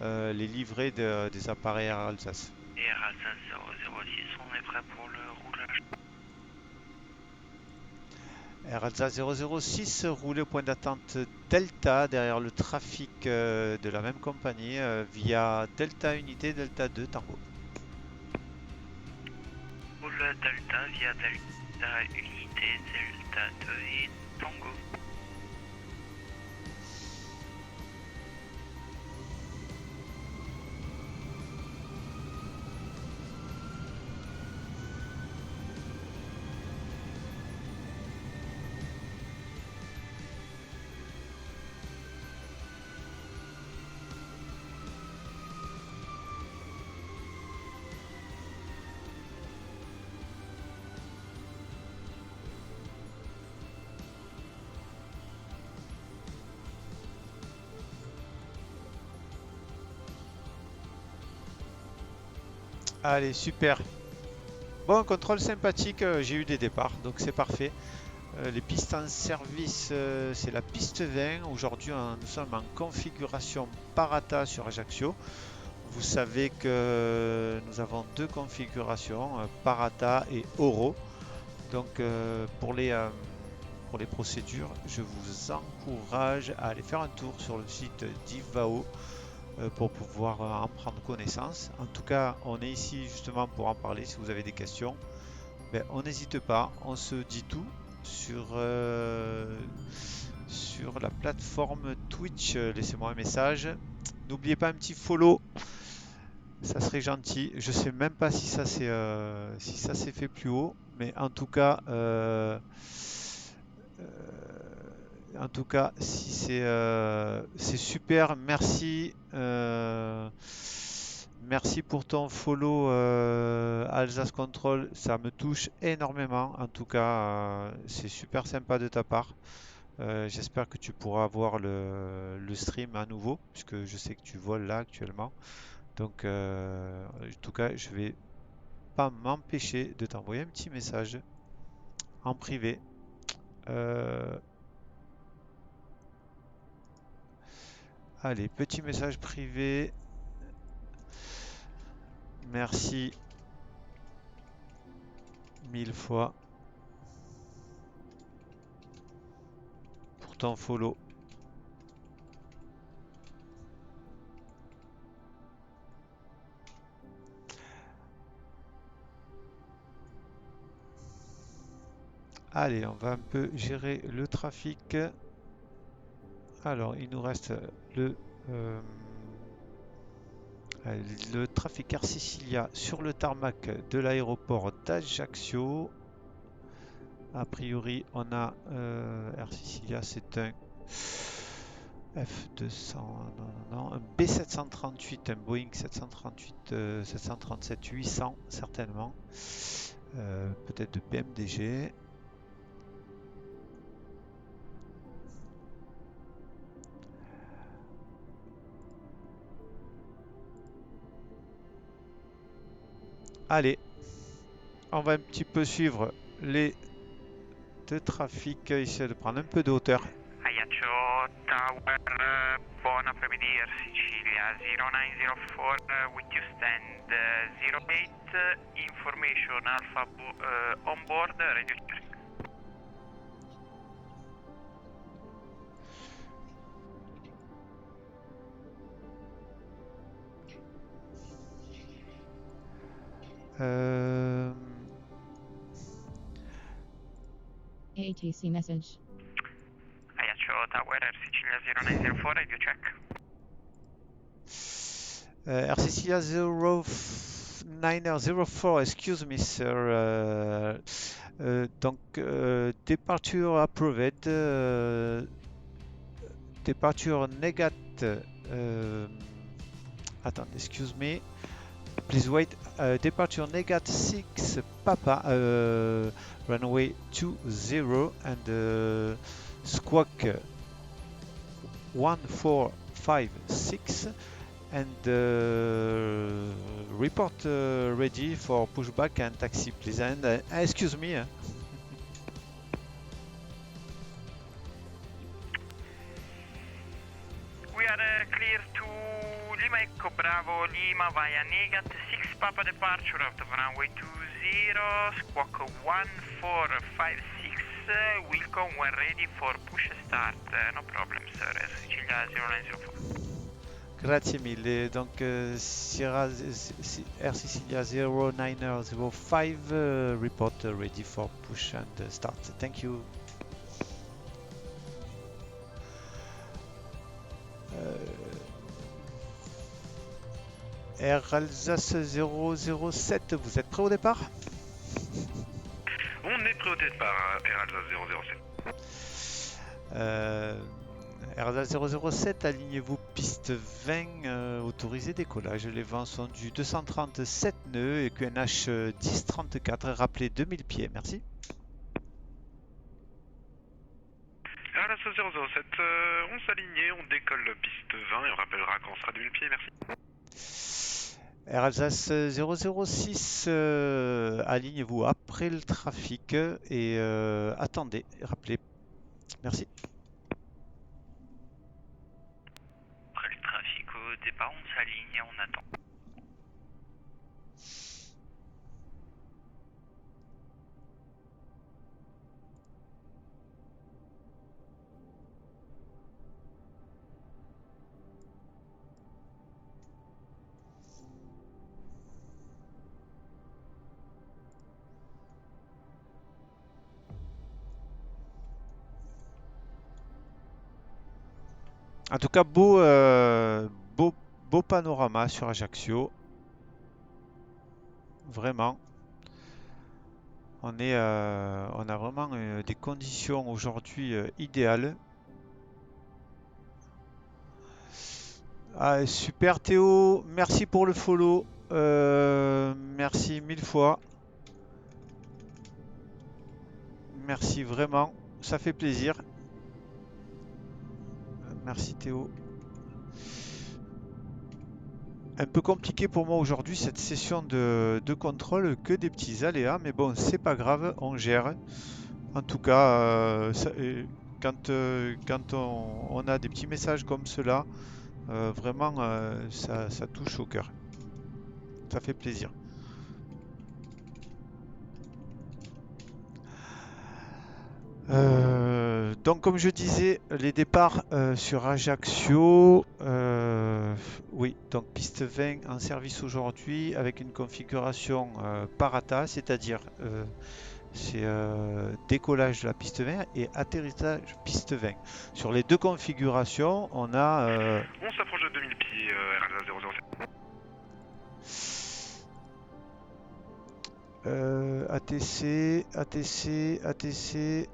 les livrets des appareils Air Alsace. Et Alsace 006, on est prêt pour le roulage. Air Alsace 006, roulez au point d'attente Delta derrière le trafic de la même compagnie via Delta Unité, Delta 2 Tango. Roule Delta via Delta Unité, Delta 2 et Tango. Allez, super. Bon, contrôle sympathique, j'ai eu des départs, donc c'est parfait. Les pistes en service, c'est la piste 20. Aujourd'hui, nous sommes en configuration Parata sur Ajaccio. Vous savez que nous avons deux configurations, Parata et Oro. Donc pour les procédures, je vous encourage à aller faire un tour sur le site d'Ivao pour pouvoir en prendre connaissance. En tout cas, on est ici justement pour en parler. Si vous avez des questions, ben, on n'hésite pas, on se dit tout sur la plateforme Twitch. Laissez-moi un message. N'oubliez pas un petit follow, ça serait gentil. Je sais même pas si ça s'est fait plus haut, mais en tout cas, si c'est super, merci. merci pour ton follow Alsace Control, ça me touche énormément. En tout cas, c'est super sympa de ta part. J'espère que tu pourras voir le stream à nouveau, puisque je sais que tu voles là actuellement. Donc, en tout cas, je vais pas m'empêcher de t'envoyer un petit message en privé. Allez, petit message privé. Merci 1000 fois pour ton follow. Allez, on va un peu gérer le trafic. Alors, il nous reste euh, le trafic Air Sicilia sur le tarmac de l'aéroport d'Ajaccio. A priori, on a Air Sicilia, c'est un F200, non, un B738, un Boeing 738, 737, 800 certainement, peut-être de PMDG. Allez, on va un petit peu suivre les deux trafics, essayer de prendre un peu de hauteur. Ajaccio Tower, buon après-midi, Air Sicilia 0904, with you stand 08, information Alpha on board, radio check. Euh, ATC message. Ajaccio Tower, Air Sicilia 0904, radio check. Air Sicilia 0904, excuse me sir. Donc, departure approved, departure negat. Attends, excuse me. Please wait. Departure negat 6 Papa, runway 20 and squawk 1456 and report ready for pushback and taxi please. And excuse me. We are clear to Lima Echo Bravo Lima via Negat 6 Papa departure of the runway 20, squawk 1456, welcome when ready for push start, no problem sir, Air Sicilia 0904. Grazie mille. Donc, Sierra Air Sicilia 0905, report ready for push and start. Thank you. Air Alsace 007, vous êtes prêt au départ? On est prêt au départ, Air Alsace 007. Air Alsace 007, alignez-vous piste 20, autorisé décollage. Les vents sont du 237 nœuds et QNH 1034, rappelez 2000 pieds, merci. Air Alsace 007, on s'aligne, on décolle piste 20 et on rappellera quand on sera 2000 pieds, merci. Air Alsace 006, alignez-vous après le trafic et attendez, rappelez. Merci. Après le trafic au départ, on s'aligne et on attend. En tout cas, beau panorama sur Ajaccio. Vraiment. On a vraiment des conditions aujourd'hui idéales. Ah, super Théo, merci pour le follow. Merci mille fois. Merci vraiment, ça fait plaisir. Merci Théo. Un peu compliqué pour moi aujourd'hui cette session de contrôle, que des petits aléas, mais bon, c'est pas grave, on gère. En tout cas, quand on a des petits messages comme cela, vraiment, ça touche au cœur. Ça fait plaisir. Donc, comme je disais, les départs sur Ajaccio, oui, donc piste 20 en service aujourd'hui avec une configuration Parata, c'est-à-dire c'est décollage de la piste 20 et atterrissage piste 20. Sur les deux configurations, on a On s'approche de 2000 pieds, RLA 007. ATC, ATC, ATC.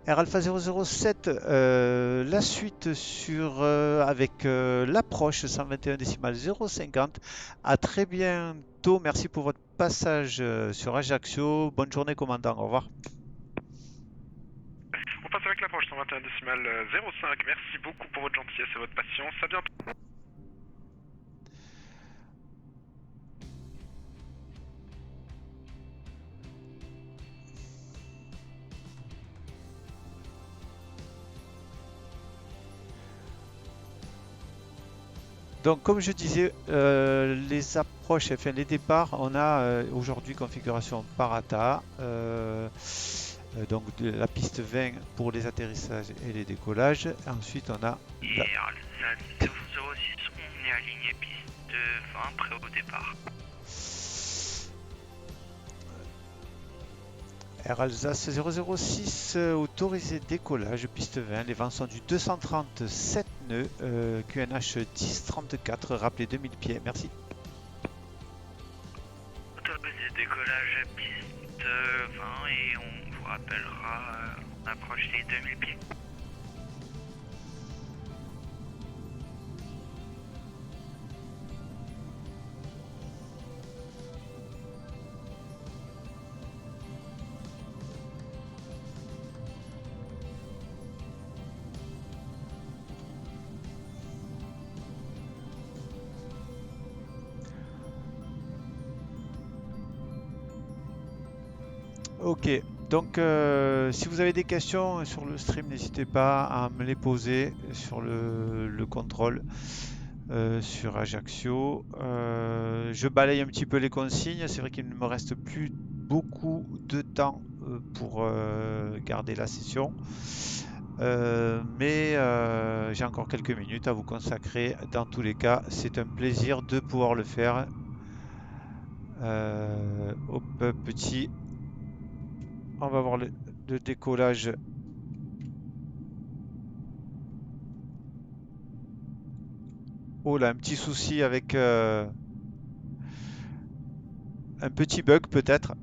Air Alpha 007, la suite sur avec l'approche 121 décimales 050. À très bientôt. Merci pour votre passage sur Ajaccio. Bonne journée, commandant. Au revoir. On passe avec l'approche 121 décimales 05. Merci beaucoup pour votre gentillesse et votre patience. À bientôt. Donc, comme je disais, les approches, enfin les départs, on a aujourd'hui configuration Parata. Donc la piste 20 pour les atterrissages et les décollages. Ensuite, on a Et Alsace 006, on est aligné piste 20, prêt au départ. Air Alsace 006, autorisé décollage, piste 20, les vents sont du 237 nœuds, QNH 1034, rappelez 2000 pieds, merci. Autorisé décollage piste 20 et on vous rappellera, on approche les 2000 pieds. Ok, donc si vous avez des questions sur le stream, n'hésitez pas à me les poser sur le contrôle sur Ajaccio. Je balaye un petit peu les consignes, c'est vrai qu'il ne me reste plus beaucoup de temps pour garder la session. Mais j'ai encore quelques minutes à vous consacrer. Dans tous les cas, c'est un plaisir de pouvoir le faire. Hop, petit. On va voir le décollage. Oh là, un petit souci avec un petit bug peut-être.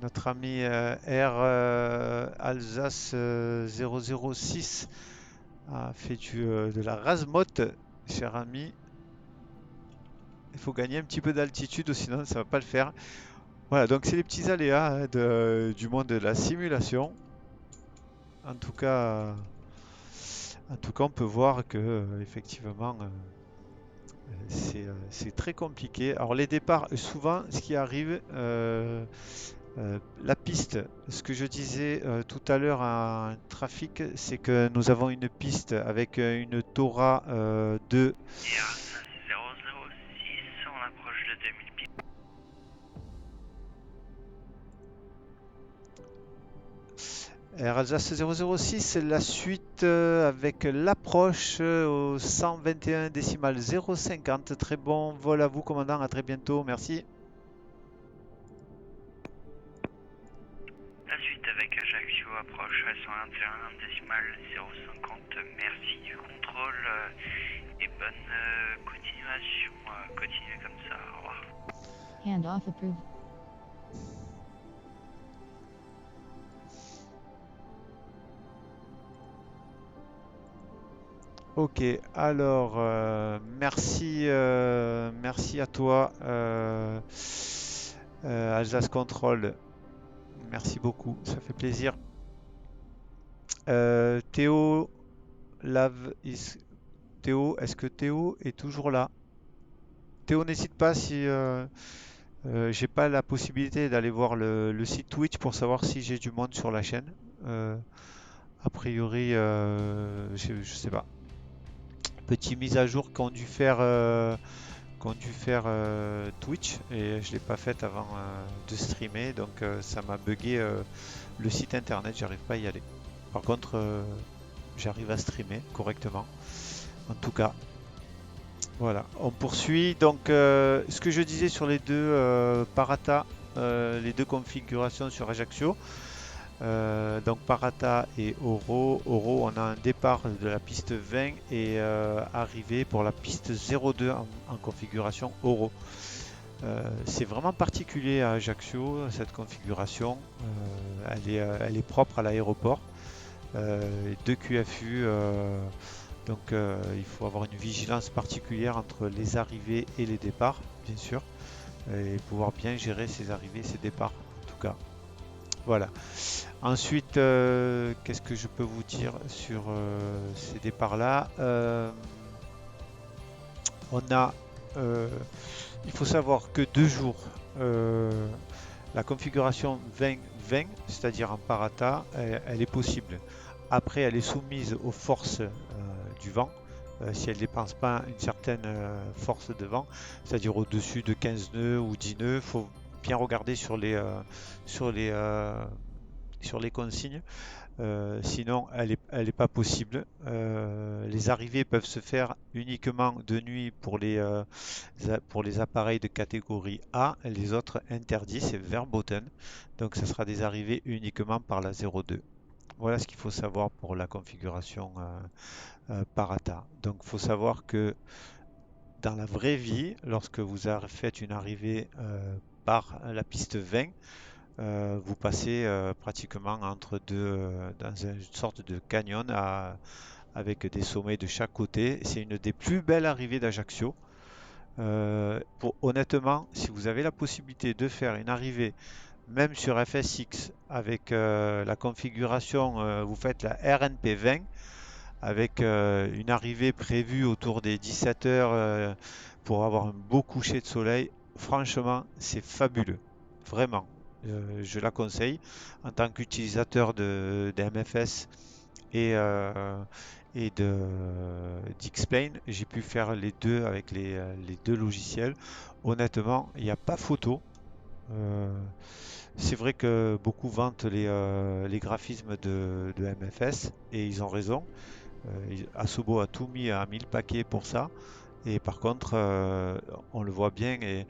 Notre ami Air Alsace 006 a fait de la rasemotte, cher ami. Il faut gagner un petit peu d'altitude, sinon ça va pas le faire. Voilà, donc c'est les petits aléas hein, du monde de la simulation. En tout cas, on peut voir que effectivement, c'est très compliqué. Alors les départs, souvent, ce qui arrive, la piste, ce que je disais tout à l'heure en trafic, c'est que nous avons une piste avec une Tora de Et Alsace 006, on approche de 2000 pieds. Air Alsace 006, la suite avec l'approche au 121 décimales 050. Très bon vol à vous, commandant. À très bientôt. Merci. La suite avec Ajaccio approche à 121,050. Merci du contrôle et bonne continuation. Continuez comme ça. Au revoir. Handoff approved. Ok, alors merci à toi, Alsace Control. Merci beaucoup, ça fait plaisir. Théo, Théo, est-ce que Théo est toujours là? Théo, n'hésite pas si j'ai pas la possibilité d'aller voir le site Twitch pour savoir si j'ai du monde sur la chaîne. Euh, a priori, je sais pas. Petite mise à jour qu'ont dû faire Twitch et je l'ai pas faite avant de streamer, donc ça m'a bugué le site internet, j'arrive pas à y aller. Par contre, j'arrive à streamer correctement. En tout cas, voilà, on poursuit. Donc, ce que je disais sur les deux Parata, les deux configurations sur Ajaccio. Donc Parata et Oro. Oro, on a un départ de la piste 20 et arrivée pour la piste 02 en configuration Oro. C'est vraiment particulier à Ajaccio, cette configuration. Elle est propre à l'aéroport. Deux QFU, donc il faut avoir une vigilance particulière entre les arrivées et les départs, bien sûr, et pouvoir bien gérer ces arrivées et ces départs, en tout cas. Voilà. Ensuite, qu'est-ce que je peux vous dire sur ces départs-là? Il faut savoir que 2 jours, la configuration 20-20, c'est-à-dire en Parata, elle est possible. Après, elle est soumise aux forces du vent. Si elle ne dépense pas une certaine force de vent, c'est-à-dire au-dessus de 15 nœuds ou 10 nœuds, il faut bien regarder sur les consignes. Sinon, elle est pas possible. Les arrivées peuvent se faire uniquement de nuit pour les appareils de catégorie A. Les autres interdits, c'est verboten. Donc, ce sera des arrivées uniquement par la 02. Voilà ce qu'il faut savoir pour la configuration Parata. Donc, il faut savoir que dans la vraie vie, lorsque vous faites une arrivée par la piste 20, vous passez pratiquement entre deux, dans une sorte de canyon avec des sommets de chaque côté. C'est une des plus belles arrivées d'Ajaccio. Honnêtement, si vous avez la possibilité de faire une arrivée, même sur FSX, avec la configuration, vous faites la RNP 20, avec une arrivée prévue autour des 17 heures pour avoir un beau coucher de soleil. Franchement, c'est fabuleux. Vraiment. Je la conseille en tant qu'utilisateur des MFS et d'X-Plane. J'ai pu faire les deux avec les deux logiciels. Honnêtement, il n'y a pas photo. Euh, c'est vrai que beaucoup vantent les graphismes de MFS et ils ont raison. Asobo a tout mis, a mis le paquet pour ça. Et par contre, on le voit bien et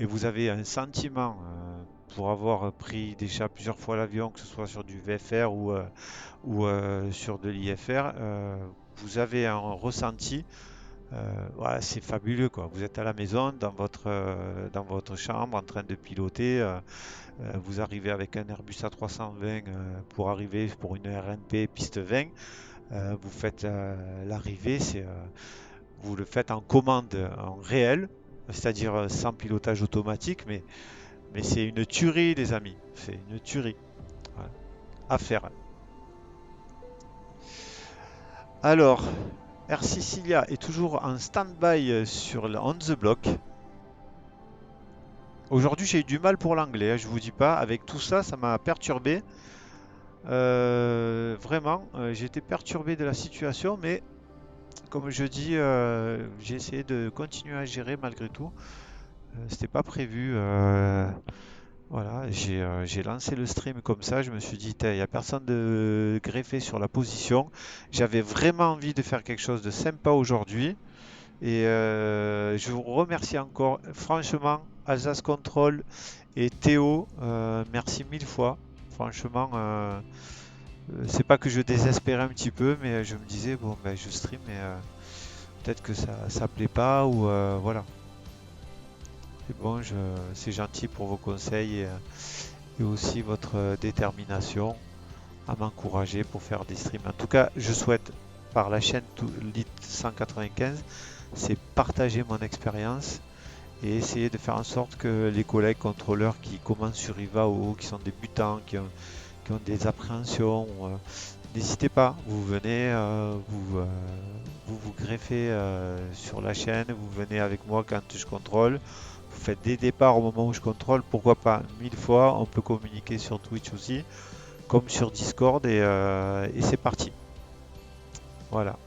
vous avez un sentiment pour avoir pris déjà plusieurs fois l'avion, que ce soit sur du VFR ou sur de l'IFR, vous avez un ressenti. Voilà, c'est fabuleux quoi. Vous êtes à la maison, dans votre chambre, en train de piloter. Vous arrivez avec un Airbus A320 pour arriver pour une RNP piste 20. Vous faites l'arrivée, vous le faites en commande en réel, c'est-à-dire sans pilotage automatique, mais c'est une tuerie, les amis. C'est une tuerie. Voilà. À faire. Alors, Air Sicilia est toujours en stand-by sur On the Block. Aujourd'hui, j'ai eu du mal pour l'anglais, je vous dis pas. Avec tout ça, ça m'a perturbé. Vraiment, j'ai été perturbé de la situation, mais comme je dis, j'ai essayé de continuer à gérer malgré tout. C'était pas prévu. Voilà, j'ai lancé le stream comme ça. Je me suis dit, il n'y a personne de greffé sur la position. J'avais vraiment envie de faire quelque chose de sympa aujourd'hui. Et je vous remercie encore. Franchement, Alsace Control et Théo, merci 1000 fois. Franchement, c'est pas que je désespérais un petit peu, mais je me disais, bon, ben, je stream, mais peut-être que ça plaît pas, ou voilà. C'est bon, c'est gentil pour vos conseils et aussi votre détermination à m'encourager pour faire des streams. En tout cas, je souhaite, par la chaîne Lit 195, c'est partager mon expérience et essayer de faire en sorte que les collègues contrôleurs qui commencent sur Iva ou qui sont débutants, qui ont des appréhensions, n'hésitez pas, vous venez, vous greffez sur la chaîne, vous venez avec moi quand je contrôle, vous faites des départs au moment où je contrôle, pourquoi pas 1000 fois, on peut communiquer sur Twitch aussi, comme sur Discord, et c'est parti. Voilà.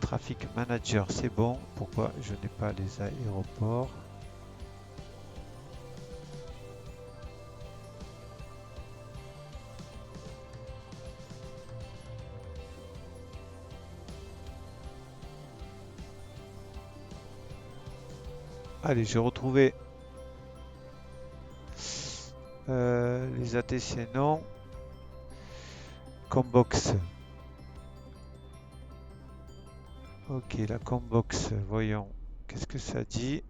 Traffic Manager, c'est bon. Pourquoi je n'ai pas les aéroports? Allez, j'ai retrouvé les ATC non. Combox. Ok, la Combox, voyons. Qu'est-ce que ça dit?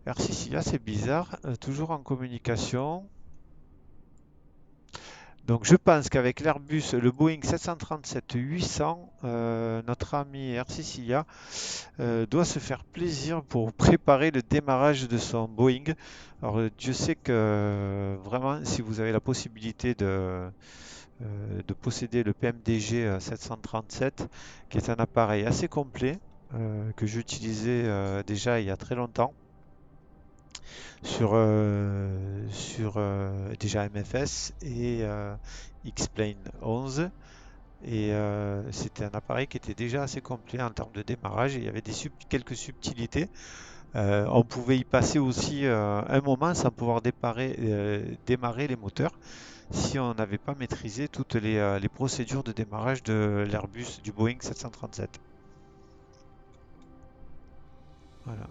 Air Sicilia, c'est bizarre. Toujours en communication. Donc je pense qu'avec l'Airbus, le Boeing 737-800, notre ami Air Sicilia doit se faire plaisir pour préparer le démarrage de son Boeing. Alors Dieu sait que vraiment, si vous avez la possibilité de posséder le PMDG 737, qui est un appareil assez complet, que j'utilisais déjà il y a très longtemps, sur déjà MFS et X-Plane 11. Et c'était un appareil qui était déjà assez complet en termes de démarrage. Et il y avait quelques subtilités. On pouvait y passer aussi un moment sans pouvoir démarrer les moteurs si on n'avait pas maîtrisé toutes les procédures de démarrage de l'Airbus du Boeing 737. Voilà.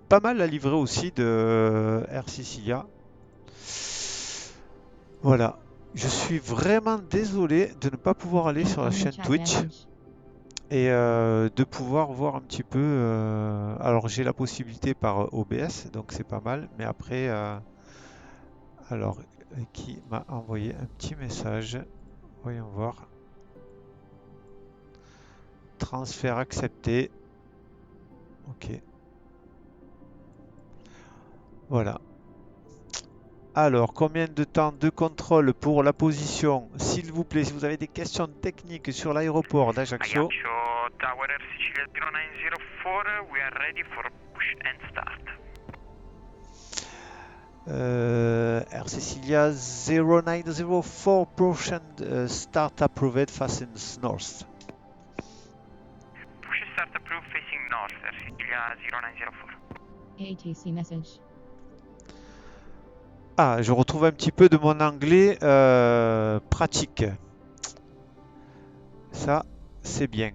Pas mal la livrée aussi de Air Sicilia. Voilà. Je suis vraiment désolé de ne pas pouvoir aller sur la chaîne Twitch et de pouvoir voir un petit peu. Alors j'ai la possibilité par OBS, donc c'est pas mal. Mais après, alors qui m'a envoyé un petit message? Voyons voir. Transfert accepté. Ok. Voilà. Alors, combien de temps de contrôle pour la position? S'il vous plaît, si vous avez des questions techniques sur l'aéroport d'Ajaccio. Ajaccio Tower Air Sicilia 0904, we are ready for push and start. Air Sicilia 0904, push and start approved, fastens north. Push and start approved facing north, Air Sicilia 0904. ATC message. Ah, je retrouve un petit peu de mon anglais pratique. Ça, c'est bien.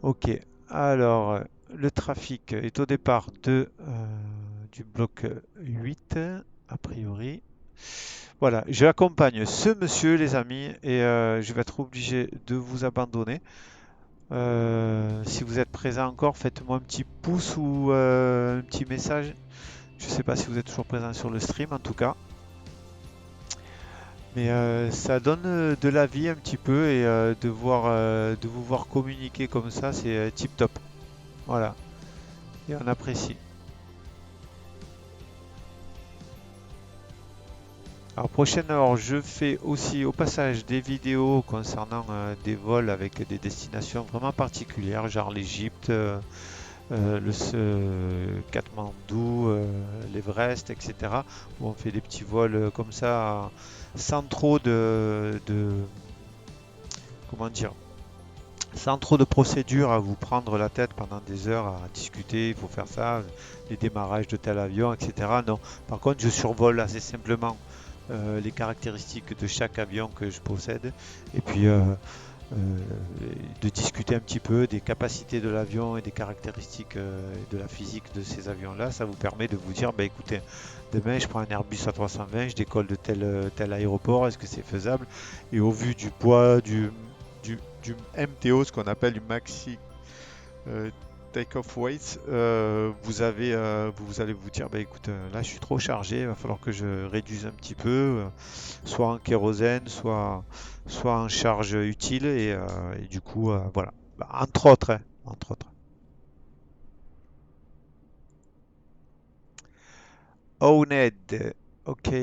Ok, alors le trafic est au départ du bloc 8, a priori. Voilà, j'accompagne ce monsieur, les amis, et je vais être obligé de vous abandonner. Si vous êtes présent encore, faites-moi un petit pouce ou un petit message. Je ne sais pas si vous êtes toujours présent sur le stream, en tout cas. Mais ça donne de la vie un petit peu, et de vous voir communiquer comme ça, c'est tip top. Voilà, et on apprécie. Alors prochainement, je fais aussi au passage des vidéos concernant des vols avec des destinations vraiment particulières, genre l'Égypte, le Katmandou, l'Everest, etc. Où on fait des petits vols comme ça, sans trop comment dire, sans trop de procédures à vous prendre la tête pendant des heures à discuter, il faut faire ça, les démarrages de tel avion, etc. Non, par contre, je survole assez simplement les caractéristiques de chaque avion que je possède et puis de discuter un petit peu des capacités de l'avion et des caractéristiques de la physique de ces avions-là. Ça vous permet de vous dire, bah, écoutez, demain je prends un Airbus A320, je décolle de tel aéroport, est-ce que c'est faisable? Et au vu du poids du MTO, ce qu'on appelle du Maxi Take-off Weight, vous allez vous dire, bah, écoute, là je suis trop chargé, il va falloir que je réduise un petit peu, soit en kérosène, soit en charge utile, et du coup, voilà. Bah, entre autres, hein, entre autres. Owned, ok.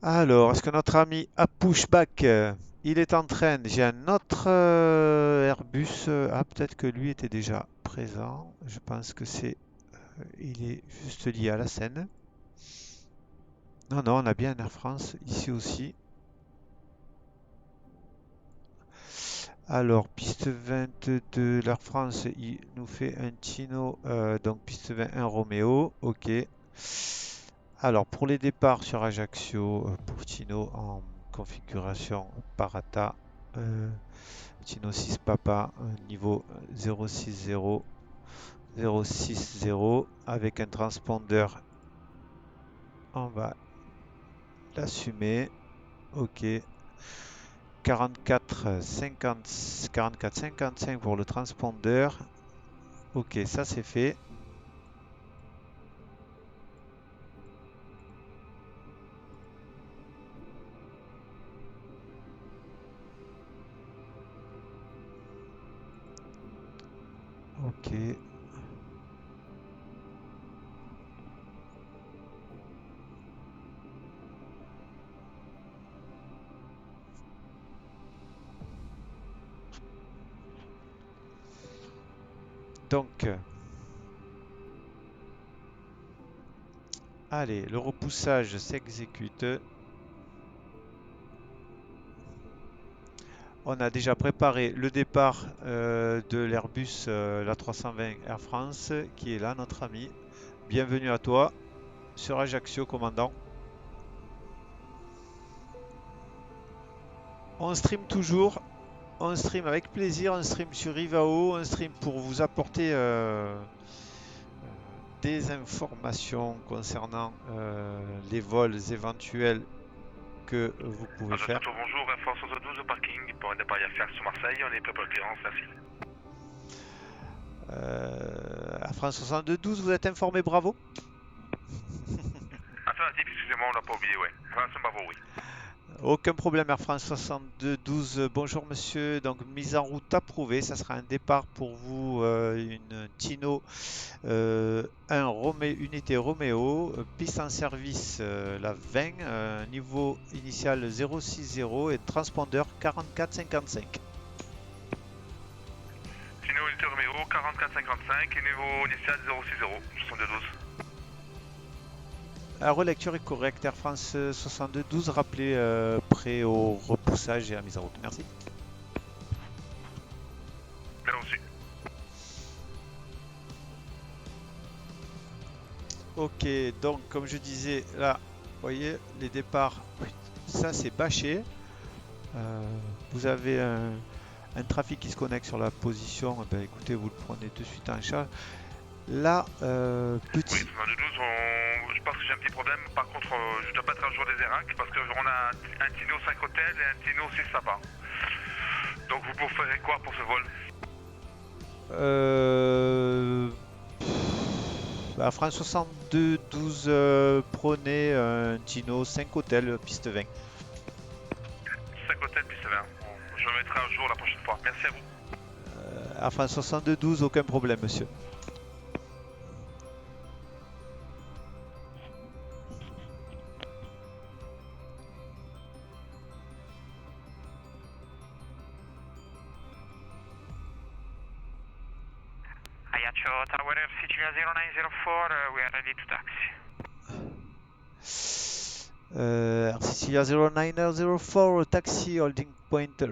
Alors, est-ce que notre ami a pushback, il est en train, j'ai un autre Airbus, ah peut-être que lui était déjà présent, je pense que il est juste lié à la Seine. Non, non, on a bien un Air France ici aussi. Alors, piste 22, l'Air France, il nous fait un Tino, donc piste 21 Roméo, ok. Alors, pour les départs sur Ajaccio, pour Tino en configuration Parata, Tino 6 Papa, niveau 060, 060, avec un transpondeur, on va l'assumer, ok. 44, 50, 44, 55 pour le transpondeur. Ok, ça c'est fait. Ok. Donc, allez, le repoussage s'exécute. On a déjà préparé le départ de l'Airbus l'A320 Air France, qui est là, notre ami. Bienvenue à toi sur Ajaccio, commandant. On stream toujours, on stream avec plaisir, on stream sur Ivao, on stream pour vous apporter des informations concernant les vols éventuels que vous pouvez faire. Bonjour, Air France 72 au parking pour un départ à faire sur Marseille, on est prêt pour le clearance, merci. Air France 72, vous êtes informé, bravo. Affirmatif, excusez-moi, on l'a pas oublié, ouais. Air France, bravo, oui. Aucun problème, Air France 72. Bonjour monsieur, donc mise en route approuvée, ça sera un départ pour vous, une Tino 1 unité Roméo, piste en service la 20, niveau initial 060 et transpondeur 4455. Tino unité Roméo 4455 et niveau initial 060, 72. La relecture est correcte, Air France 72, rappelez prêt au repoussage et à la mise en route. Merci. Bien reçu. Ok, donc comme je disais, là, vous voyez, les départs, ça c'est bâché. Vous avez un trafic qui se connecte sur la position, eh ben, écoutez, vous le prenez de suite en charge. Là, petit... Oui, 72, je pense que j'ai un petit problème. Par contre, je ne dois pas être à jour des ERAC parce qu'on a un Tino 5 hôtels et un Tino 6 Sapa. Donc vous préférez quoi pour ce vol? France 62, 12, prenez un Tino 5 hôtels, piste 20. 5 hôtels, piste 20. Je me mettrai à jour la prochaine fois. Merci à vous. À France 62, 12, aucun problème, monsieur. Ajaccio Tower Air Sicilia 0904, we are ready to taxi. Sicilia 0904, taxi holding point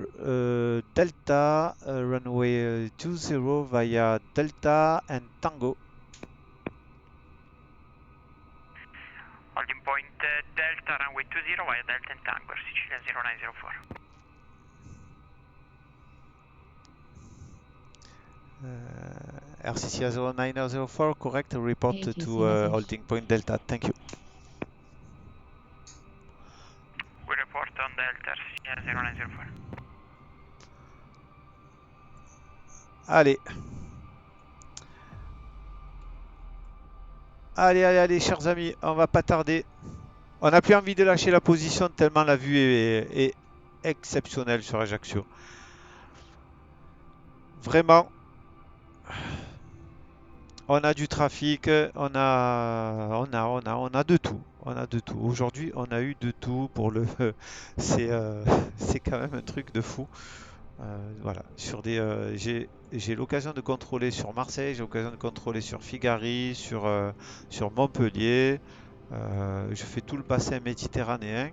Delta, runway 20 via Delta and Tango. Holding point Delta, runway 20 via Delta and Tango, Sicilia 0904. RCC 0904, correct. Report ATC to message. holding point Delta. Thank you. We report on Delta, Sicilia 0904. Allez. Allez, chers amis, on va pas tarder. On n'a plus envie de lâcher la position tellement la vue est exceptionnelle sur Ajaccio. Vraiment, on a du trafic, on a de tout. On a de tout. Aujourd'hui, on a eu de tout pour le. C'est quand même un truc de fou. Voilà. J'ai l'occasion de contrôler sur Marseille, j'ai l'occasion de contrôler sur Figari, sur Montpellier. Je fais tout le bassin méditerranéen.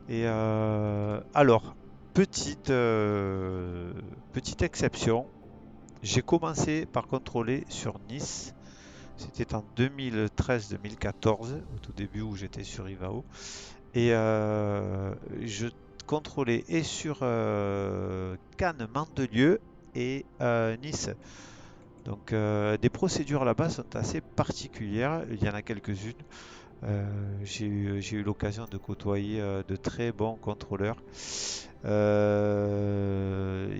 Et alors, petite exception. J'ai commencé par contrôler sur Nice. C'était en 2013-2014, au tout début où j'étais sur Ivao. Et je contrôlais et sur Cannes, Mandelieu et Nice. Donc des procédures là-bas sont assez particulières. Il y en a quelques-unes. J'ai eu l'occasion de côtoyer de très bons contrôleurs. Il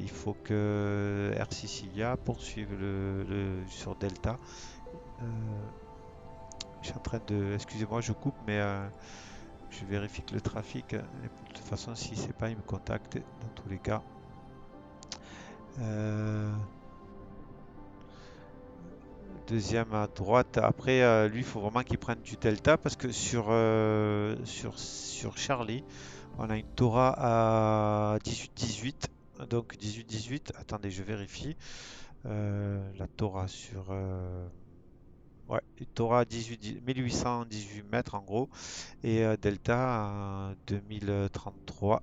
faut que Air Sicilia poursuive sur Delta. Je suis en train de... Excusez-moi, je coupe, mais je vérifie que le trafic... De toute façon, si c'est pas, il me contacte dans tous les cas. Deuxième à droite. Après, lui, il faut vraiment qu'il prenne du Delta parce que sur Charlie, on a une Tora à 18-18. Donc 18-18. Attendez, je vérifie. La Tora sur... ouais, une Tora à 1818 mètres en gros. Et Delta à 2033.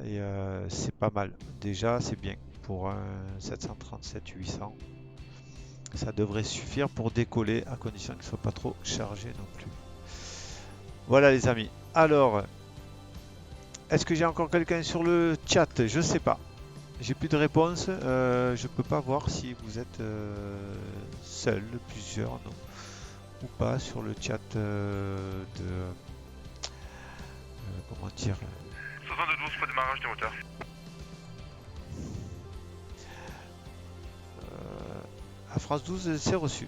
Et c'est pas mal. Déjà, c'est bien. Pour un 737-800. Ça devrait suffire pour décoller à condition qu'il ne soit pas trop chargé non plus. Voilà les amis. Alors, est-ce que j'ai encore quelqu'un sur le chat? Je sais pas. J'ai plus de réponse. Je peux pas voir si vous êtes seul, plusieurs, non, ou pas sur le chat comment dire. 72 pour démarrage des moteurs. À France 12, c'est reçu.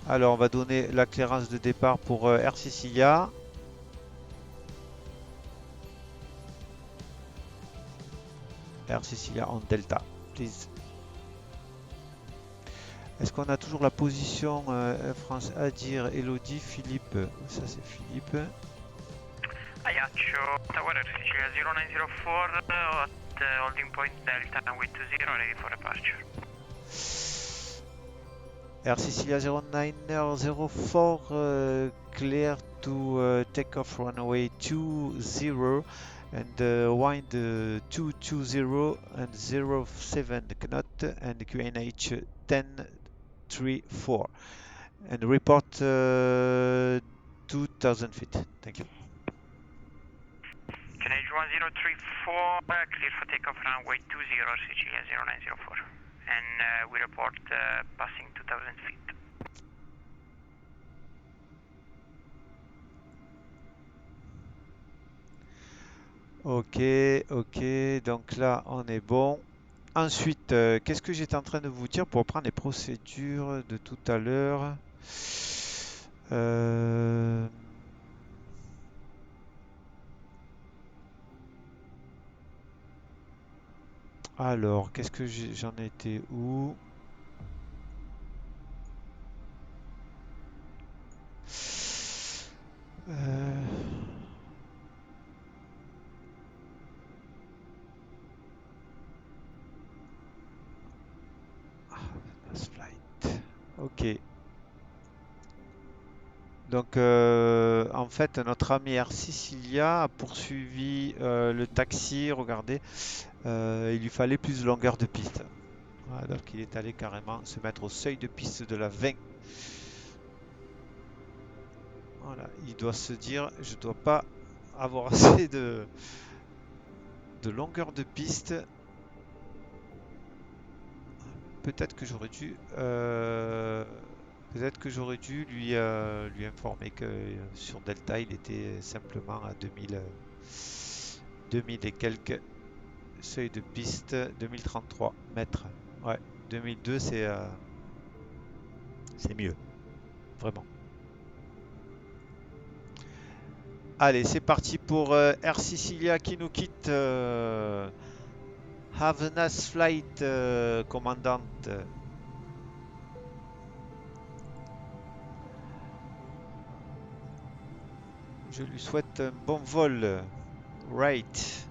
Alors, on va donner la clairance de départ pour Air Sicilia. Air Sicilia en Delta, please. Est-ce qu'on a toujours la position France Adir, Elodie, Philippe? Ça, c'est Philippe. Ajaccio, Tower Sicilia 0904 at holding point Delta, runway 20, ready for departure. Air Sicilia 0904, clear to take off runway 20 and wind 220 and 07 knot and QNH 1034 and report 2000 feet. Thank you. QNH 1034, clear for takeoff runway 20, Sicilia 0904. And we report passing 2000 feet. Ok, donc là on est bon. Ensuite, qu'est-ce que j'étais en train de vous dire pour reprendre les procédures de tout à l'heure? Alors, qu'est-ce que j'en étais où? Last flight. Ok. Donc, en fait, notre ami Air Sicilia a poursuivi le taxi. Regardez, il lui fallait plus de longueur de piste. Voilà, donc, il est allé carrément se mettre au seuil de piste de la 20. Voilà, il doit se dire, je dois pas avoir assez de longueur de piste. Peut-être que j'aurais dû, peut-être que j'aurais dû lui informer que sur Delta, il était simplement à 2000 et quelques seuil de piste, 2033 mètres. Ouais, 2002, c'est mieux, vraiment. Allez, c'est parti pour Air Sicilia qui nous quitte. Have a nice flight, commandante. Je lui souhaite un bon vol. Right.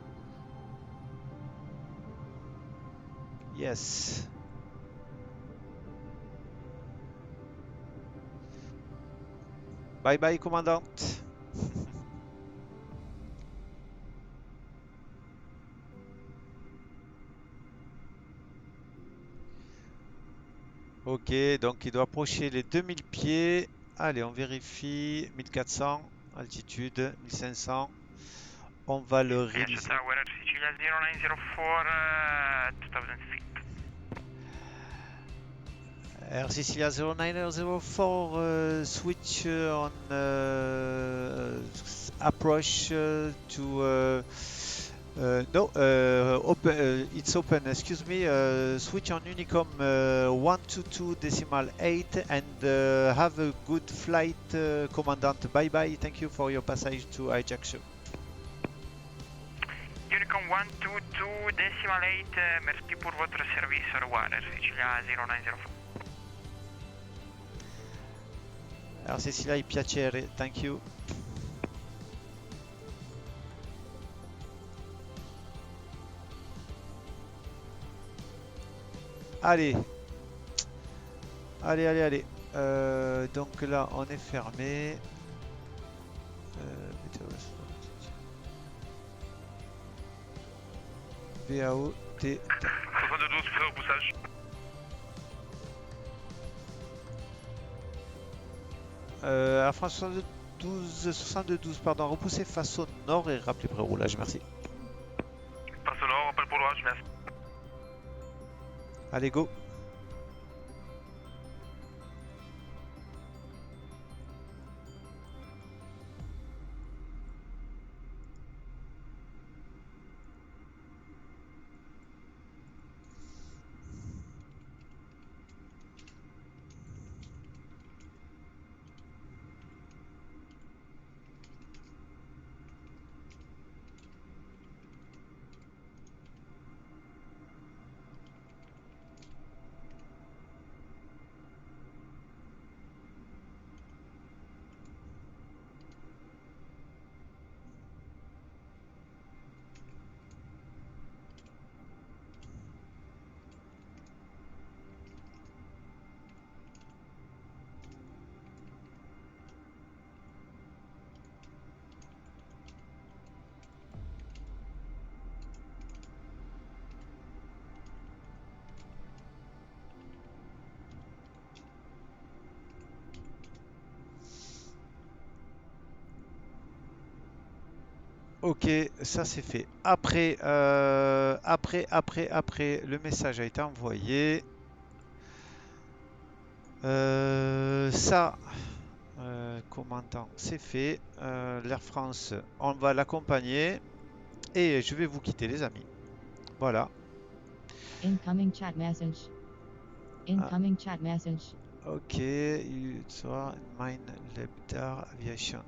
Yes. Bye bye, commandante. Ok, donc il doit approcher les 2000 pieds. Allez, on vérifie. 1400, altitude, 1500. On va le Yes, réaliser. Tower Sicilia 0904, 2000 feet. Air Sicilia 0904, switch on approach to no, it's open. Excuse me. Switch on Unicom 122.8 and have a good flight, Commandant. Bye bye. Thank you for your passage to Ajaccio. Unicom 122.8, merci pour votre service, au revoir, Air Sicilia 0904. Air Sicilia, piacere. Thank you. Allez. Allez, allez, allez. Donc là, on est fermé. VAO T. 72, prêt au poussage. Air France 72, pardon, repoussez face au nord et rappelez pré-roulage, merci. Passe au nord, rappel pour l'orage, merci. Allez, go. Ok, ça c'est fait. Après, après, le message a été envoyé. Ça, commandant, c'est fait. L'Air France, on va l'accompagner. Et je vais vous quitter, les amis. Voilà. Incoming chat message. Incoming chat message. Ok, it's mine Leptar Aviation.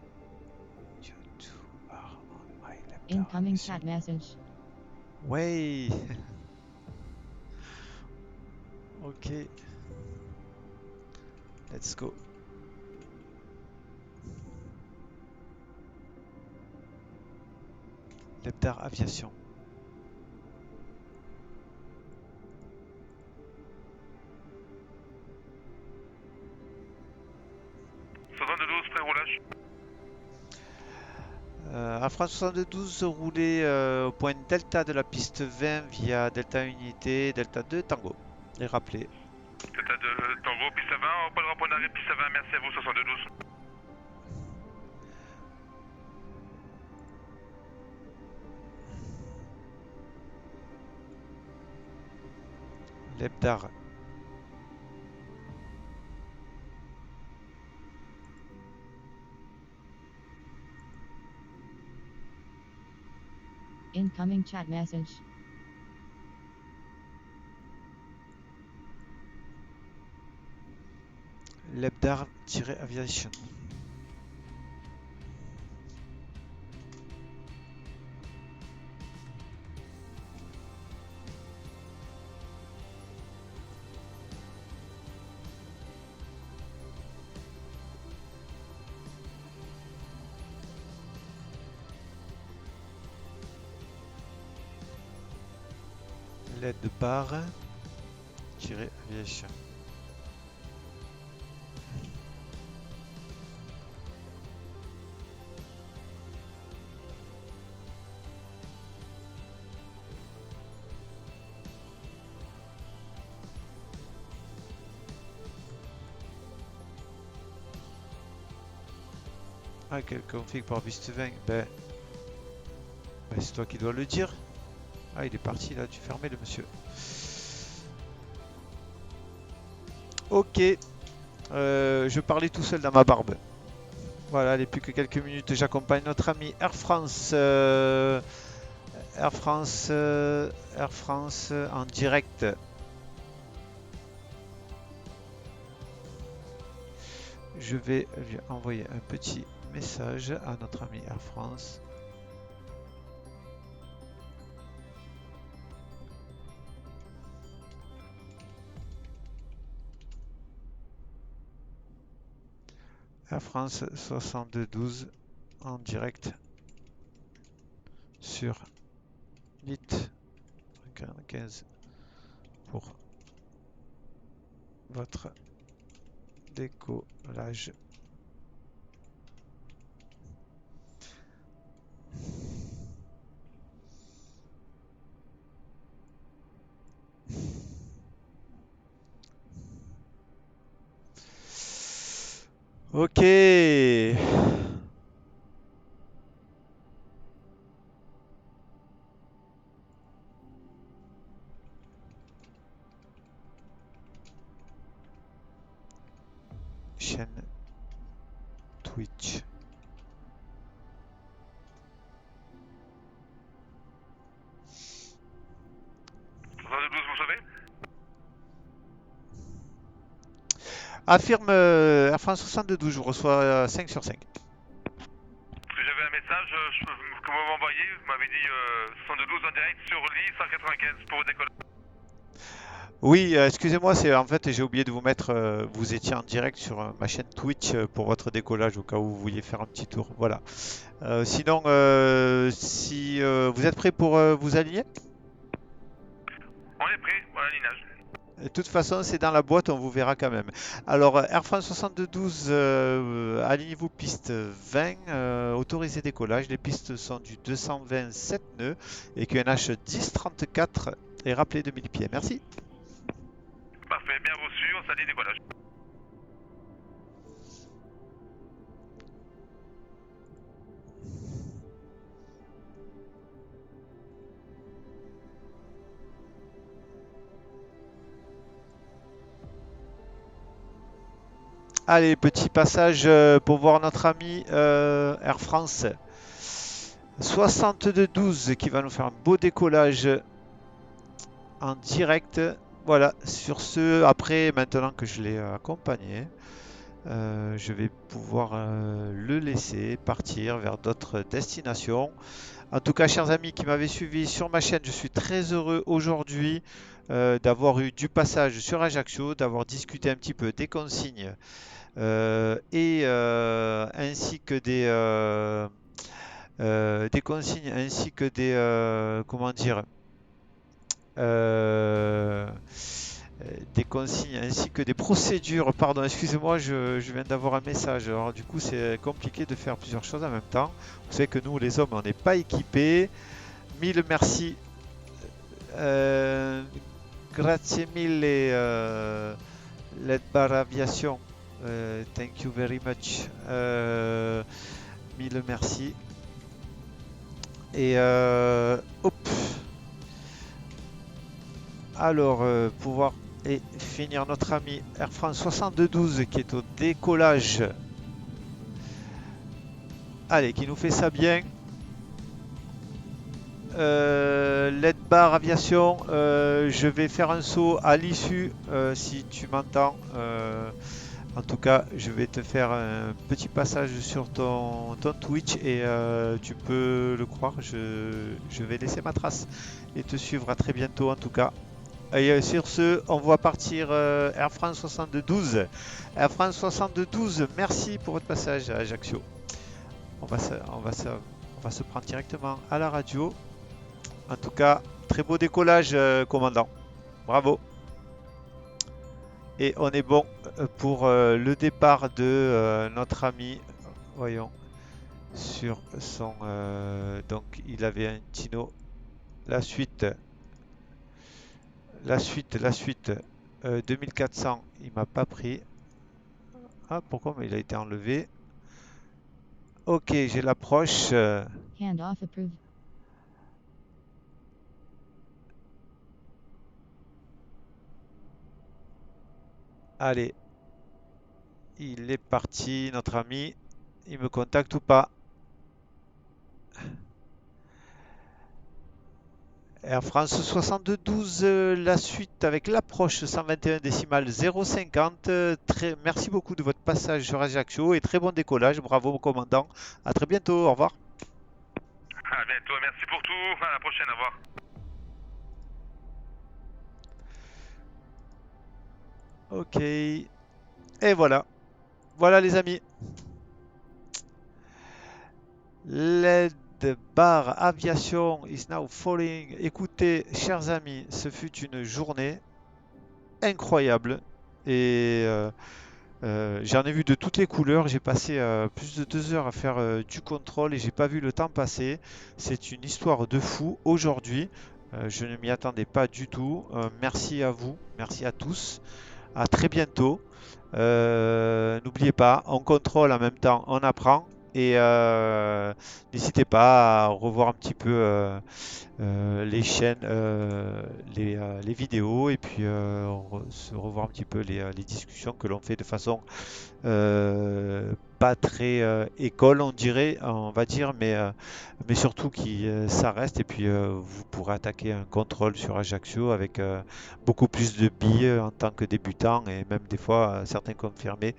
You two are on my Leptar Incoming Aviation. chat message. Ouais. Ok. Let's go. Leptar Aviation. Prêt au roulage. France 72, roulez au point delta de la piste 20 via delta unité, delta 2, tango. Et rappelez. Delta de Tango, piste 20, on parlera point d'arrêt, piste 20, merci à vous, 72. Lebdar. Incoming chat message. Lebdar-aviation. Lebdar-aviation. Ah, quel config par piste 20? Ben, c'est toi qui dois le dire. Ah, il est parti là, tu fermais le monsieur. Ok, je parlais tout seul dans ma barbe. Voilà, il n'est plus que quelques minutes. J'accompagne notre ami Air France. Air France en direct. Je vais lui envoyer un petit message à notre ami Air France. Air France 72 en direct sur 8:15 pour votre décollage. Ok. Chaîne Twitch. Vous savez? Affirme Air France 72, je reçois 5 sur 5. Parce que j'avais un message que vous m'envoyez, vous m'avez dit 72 en direct sur l'I 195 pour décoller. Oui, excusez-moi, c'est en fait j'ai oublié de vous mettre, vous étiez en direct sur ma chaîne Twitch pour votre décollage au cas où vous vouliez faire un petit tour. Voilà. Sinon, si vous êtes prêt pour vous aligner? On est prêt, voilà l'aligage. De toute façon, c'est dans la boîte, on vous verra quand même. Alors, Air France 72, alignez-vous piste 20, autorisé décollage. Les pistes sont du 227 nœuds et QNH 1034 et rappelez 2000 pieds. Merci. Parfait, bien reçu, on s'allie décollage. Allez, petit passage pour voir notre ami Air France 6212 qui va nous faire un beau décollage en direct. Voilà, sur ce, après, maintenant que je l'ai accompagné, je vais pouvoir le laisser partir vers d'autres destinations. En tout cas, chers amis qui m'avaient suivi sur ma chaîne, je suis très heureux aujourd'hui d'avoir eu du passage sur Ajaccio, d'avoir discuté un petit peu des consignes ainsi que des consignes ainsi que des comment dire des consignes ainsi que des procédures. Pardon, excusez-moi, je viens d'avoir un message. Alors du coup, c'est compliqué de faire plusieurs choses en même temps. Vous savez que nous, les hommes, on n'est pas équipés. Mille merci. Grazie mille, Led Bar Aviation. Thank you very much. Mille merci. Et hop. Alors, pouvoir et finir notre ami Air France 72 qui est au décollage. Allez, qui nous fait ça bien. Led Bar Aviation, je vais faire un saut à l'issue si tu m'entends. En tout cas, je vais te faire un petit passage sur ton Twitch et tu peux le croire, je vais laisser ma trace et te suivre à très bientôt en tout cas. Et sur ce, on va partir Air France 72. Air France 72, merci pour votre passage à Ajaccio. On va se prendre directement à la radio. En tout cas, très beau décollage, commandant. Bravo. Et on est bon pour le départ de notre ami. Voyons. Sur son... donc, il avait un Tino. La suite. 2400, il m'a pas pris. Ah, pourquoi? Mais il a été enlevé. Ok, j'ai l'approche. Hand off approved. Allez. Il est parti, notre ami. Il me contacte ou pas? Air France 72, la suite avec l'approche 121 décimales 050. Merci beaucoup de votre passage sur Ajaccio et très bon décollage. Bravo au commandant. À très bientôt. Au revoir. À bientôt, merci pour tout. À la prochaine, au revoir. Ok. Et voilà. Voilà les amis. Led Bar Aviation is now falling. Écoutez, chers amis, ce fut une journée incroyable et j'en ai vu de toutes les couleurs. J'ai passé plus de 2 heures à faire du contrôle et j'ai pas vu le temps passer. C'est une histoire de fou aujourd'hui. Je ne m'y attendais pas du tout. Merci à vous, merci à tous. À très bientôt. N'oubliez pas, on contrôle en même temps, on apprend. Et n'hésitez pas à revoir un petit peu les chaînes, les vidéos et puis se revoir un petit peu les discussions que l'on fait de façon pas très école, on va dire, mais surtout qui ça reste. Et puis vous pourrez attaquer un contrôle sur Ajaccio avec beaucoup plus de billes en tant que débutant et même des fois certains confirmés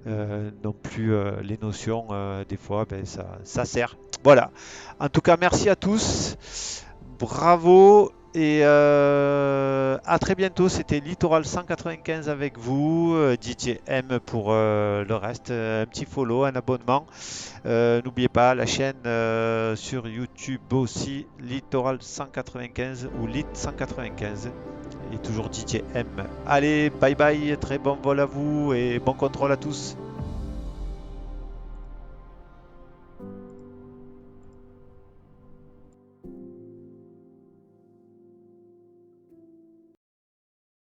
n'ont plus les notions. Des fois, ben, ça sert. Voilà. En tout cas, merci à tous. Bravo et à très bientôt. C'était Littoral 195 avec vous, DJ M pour le reste. Un petit follow, un abonnement. N'oubliez pas la chaîne sur YouTube aussi, Littoral 195 ou Lit 195. Et toujours DJ M. Allez, bye bye, très bon vol à vous et bon contrôle à tous.